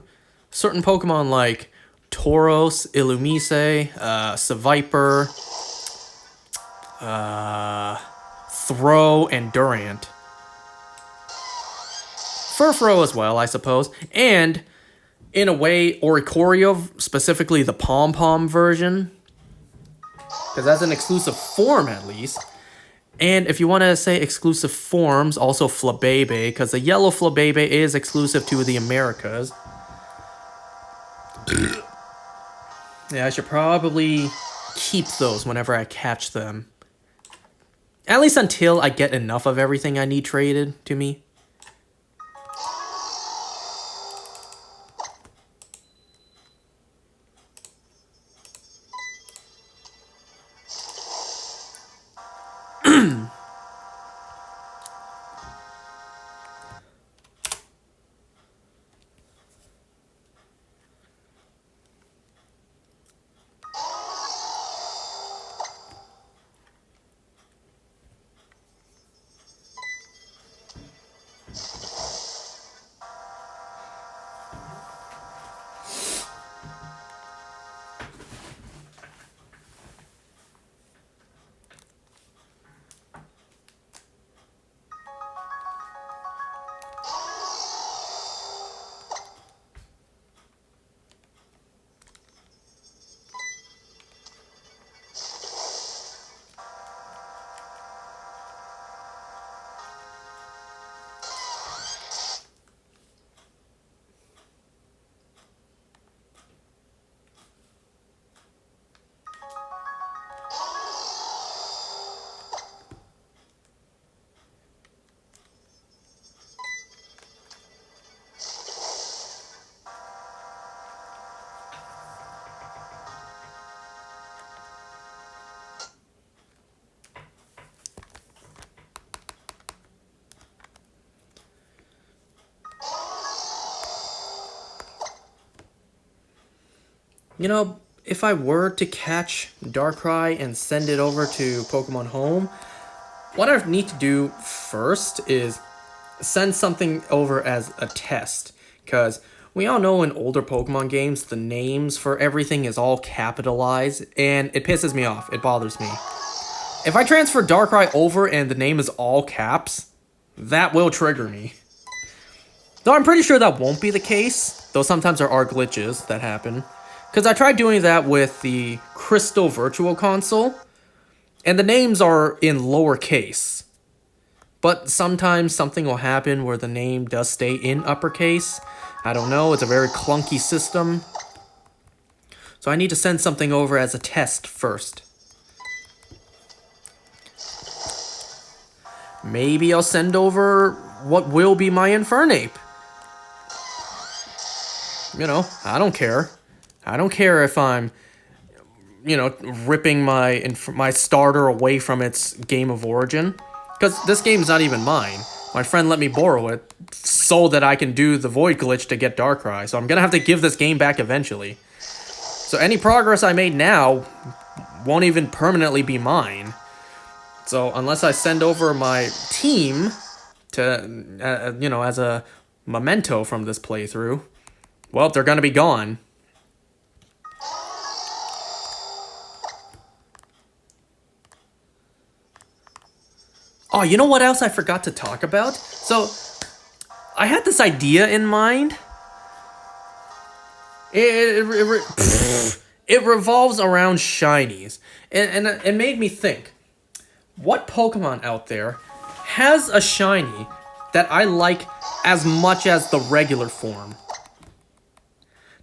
certain Pokemon like Tauros, Illumise, Seviper, Throw, and Durant. Furfrou as well, I suppose. And, in a way, Oricorio, specifically the Pom-Pom version. Because that's an exclusive form, at least. And if you want to say exclusive forms, also Flabebe, because the yellow Flabebe is exclusive to the Americas. Yeah, I should probably keep those whenever I catch them. At least until I get enough of everything I need traded to me. You know, if I were to catch Darkrai and send it over to Pokemon Home, what I need to do first is send something over as a test. Because we all know in older Pokemon games, the names for everything is all capitalized, and it pisses me off. It bothers me. If I transfer Darkrai over and the name is all caps, that will trigger me. Though I'm pretty sure that won't be the case, though sometimes there are glitches that happen. Because I tried doing that with the Crystal Virtual Console, and the names are in lowercase. But sometimes something will happen where the name does stay in uppercase. I don't know, it's a very clunky system. So I need to send something over as a test first. Maybe I'll send over what will be my Infernape. You know, I don't care. I don't care if I'm, you know, ripping my starter away from its game of origin. Because this game's not even mine. My friend let me borrow it so that I can do the Void glitch to get Darkrai. So I'm going to have to give this game back eventually. So any progress I made now won't even permanently be mine. So unless I send over my team to, you know, as a memento from this playthrough, well, they're going to be gone. Oh, you know what else I forgot to talk about? So, I had this idea in mind. It revolves around shinies. And it made me think, what Pokemon out there has a shiny that I like as much as the regular form?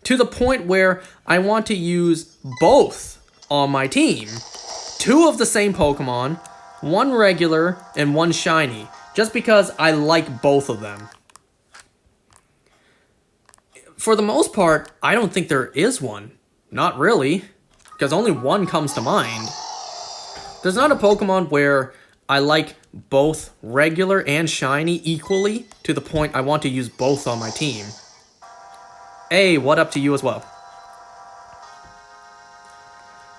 To the point where I want to use both on my team. Two of the same Pokemon, one regular and one shiny, just because I like both of them. For the most part, I don't think there is one. Not really, because only one comes to mind. There's not a Pokemon where I like both regular and shiny equally to the point I want to use both on my team. Hey, what up to you as well?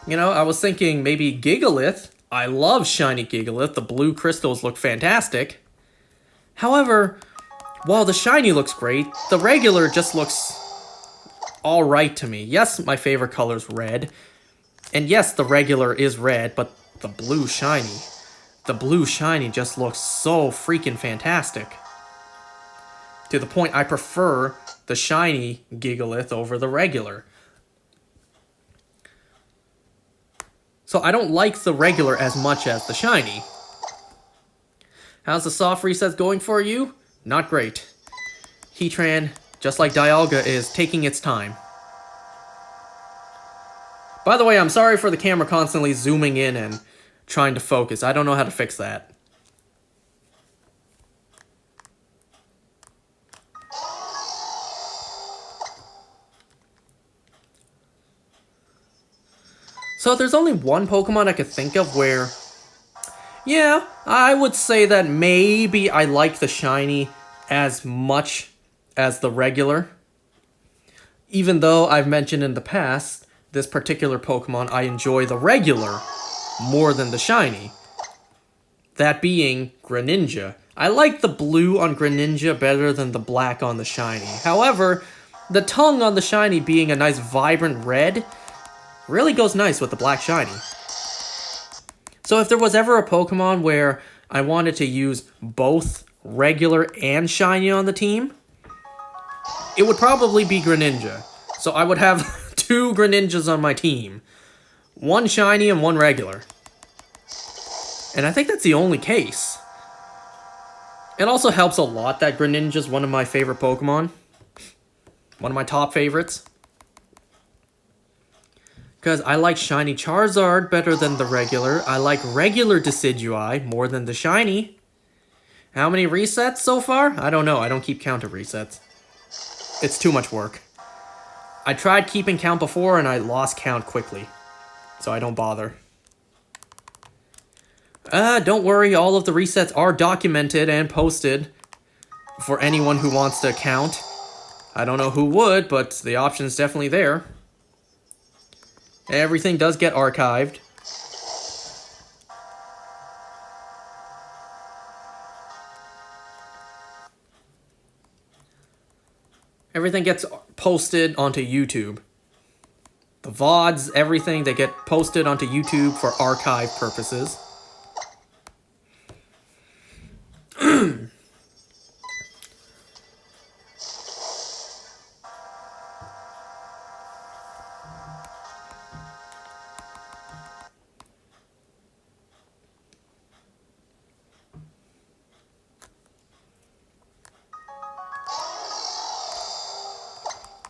You know, I was thinking maybe Gigalith. I love shiny Gigalith. The blue crystals look fantastic. However, while the shiny looks great, the regular just looks alright to me. Yes, my favorite color's red. And yes, the regular is red, but the blue shiny just looks so freaking fantastic. To the point I prefer the shiny Gigalith over the regular. So I don't like the regular as much as the shiny. How's the soft resets going for you? Not great. Heatran, just like Dialga, is taking its time. By the way, I'm sorry for the camera constantly zooming in and trying to focus. I don't know how to fix that. So there's only one Pokemon I could think of where, yeah, I would say that maybe I like the shiny as much as the regular. Even though I've mentioned in the past, this particular Pokemon, I enjoy the regular more than the shiny. That being Greninja. I like the blue on Greninja better than the black on the shiny. However, the tongue on the shiny being a nice vibrant red really goes nice with the black shiny. So if there was ever a Pokemon where I wanted to use both regular and shiny on the team, it would probably be Greninja. So I would have two Greninjas on my team. One shiny and one regular. And I think that's the only case. It also helps a lot that Greninja's one of my favorite Pokemon. One of my top favorites. Because I like shiny Charizard better than the regular. I like regular Decidueye more than the shiny. How many resets so far? I don't know. I don't keep count of resets. It's too much work. I tried keeping count before and I lost count quickly. So I don't bother. Don't worry. All of the resets are documented and posted for anyone who wants to count. I don't know who would, but the option's definitely there. Everything does get archived. Everything gets posted onto YouTube. The VODs, everything, they get posted onto YouTube for archive purposes.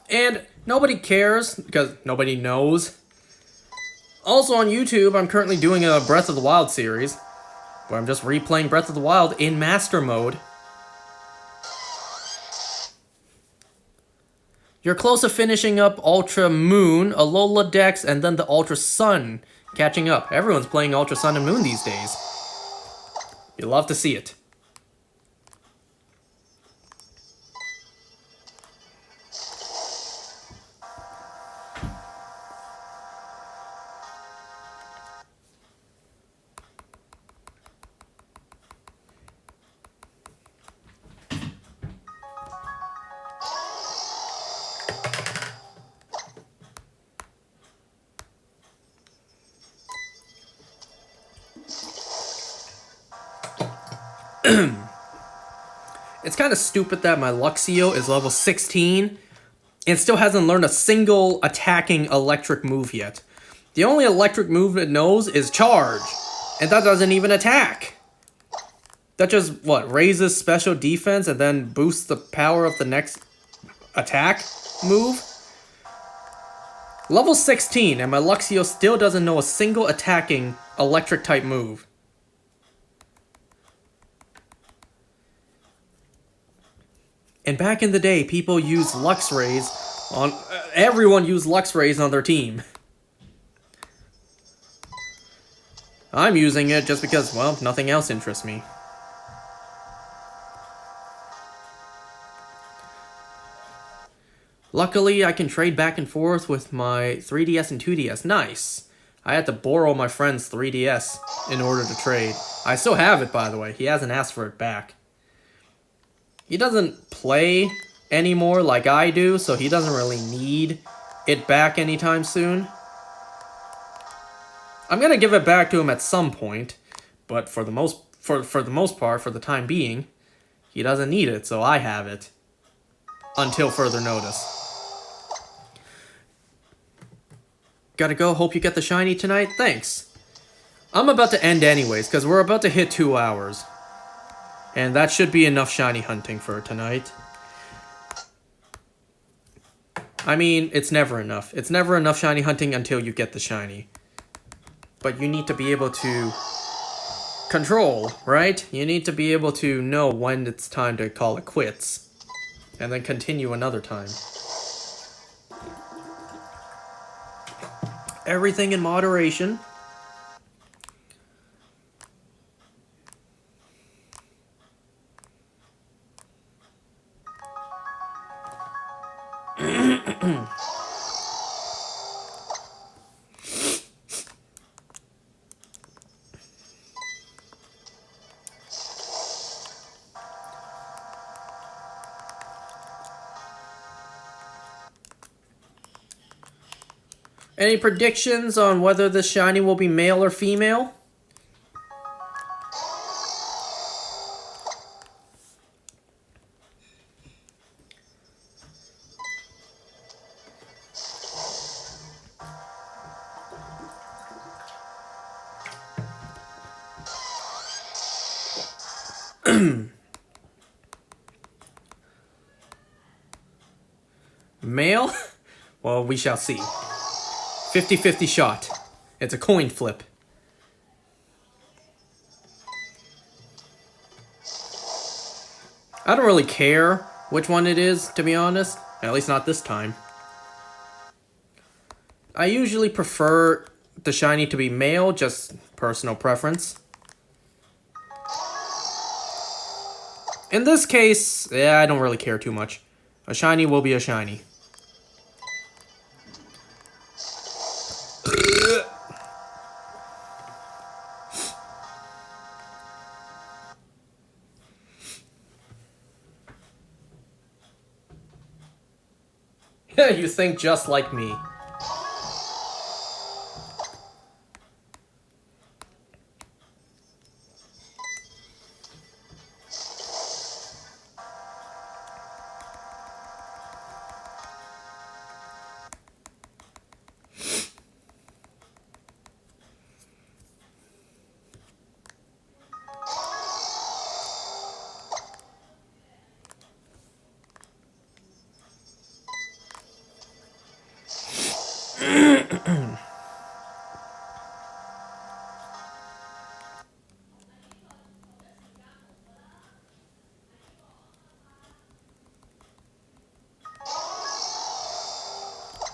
And nobody cares, because nobody knows. Also on YouTube, I'm currently doing a Breath of the Wild series, where I'm just replaying Breath of the Wild in Master Mode. You're close to finishing up Ultra Moon, Alola Dex, and then the Ultra Sun catching up. Everyone's playing Ultra Sun and Moon these days. You love to see it. It's kind of stupid that my Luxio is level 16 It still hasn't learned a single attacking electric move yet. The only electric move it knows is charge. And that doesn't even attack. That just, what, raises special defense and then boosts the power of the next attack move? Level 16, and my Luxio still doesn't know a single attacking electric type move. And back in the day, people used Luxrays on... everyone used Luxrays on their team. I'm using it just because, well, nothing else interests me. Luckily, I can trade back and forth with my 3DS and 2DS. Nice. I had to borrow my friend's 3DS in order to trade. I still have it, by the way. He hasn't asked for it back. He doesn't play anymore like I do, so he doesn't really need it back anytime soon. I'm gonna give it back to him at some point, but for the most part, for the time being, he doesn't need it, so I have it. Until further notice. Gotta go, hope you get the shiny tonight, thanks. I'm about to end anyways, because we're about to hit 2 hours. And that should be enough shiny hunting for tonight. I mean, it's never enough. It's never enough shiny hunting until you get the shiny. But you need to be able to control, right? You need to be able to know when it's time to call it quits. And then continue another time. Everything in moderation. Any predictions on whether this shiny will be male or female? Male? Well, we shall see. 50-50 shot. It's a coin flip. I don't really care which one it is, to be honest. At least not this time. I usually prefer the shiny to be male, just personal preference. In this case, yeah, I don't really care too much. A shiny will be a shiny. You think just like me.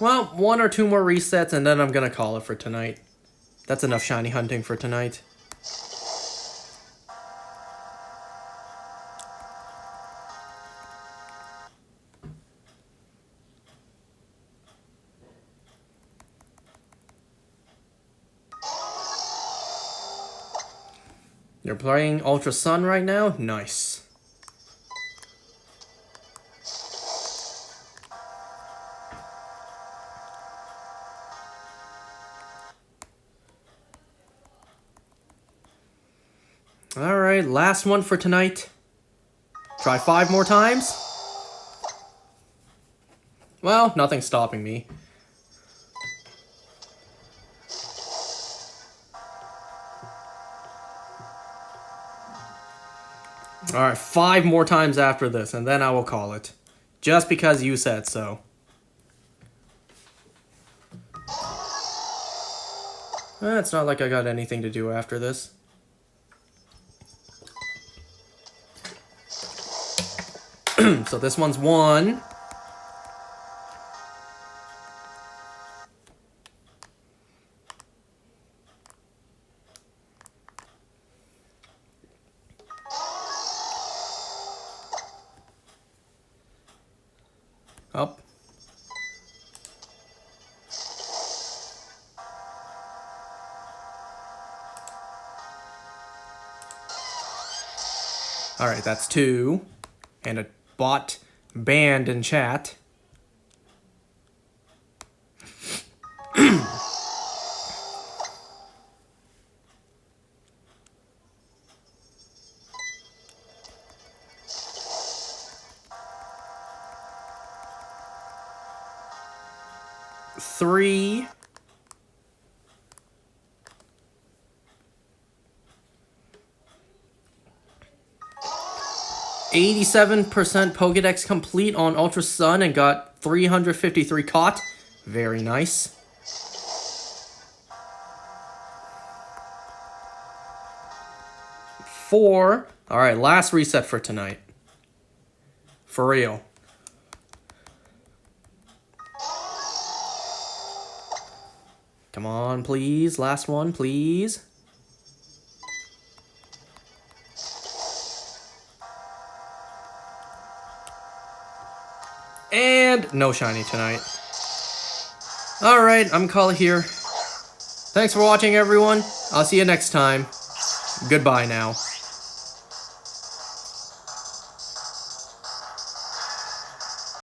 Well, 1 or 2 more resets and then I'm gonna call it for tonight. That's enough shiny hunting for tonight. You're playing Ultra Sun right now? Nice. Alright, last one for tonight. Try 5 more times. Well, nothing's stopping me. Alright, 5 more times after this, and then I will call it. Just because you said so. It's not like I got anything to do after this. So this one's 1. Up. Alright, that's 2. And a bot banned in chat. Three. %87% Pokedex complete on Ultra Sun and got 353 caught. Very nice. Four. Alright, last reset for tonight. For real. Come on, please. Last one, please. And no shiny tonight. Alright, I'm Kali here. Thanks for watching, everyone. I'll see you next time. Goodbye now.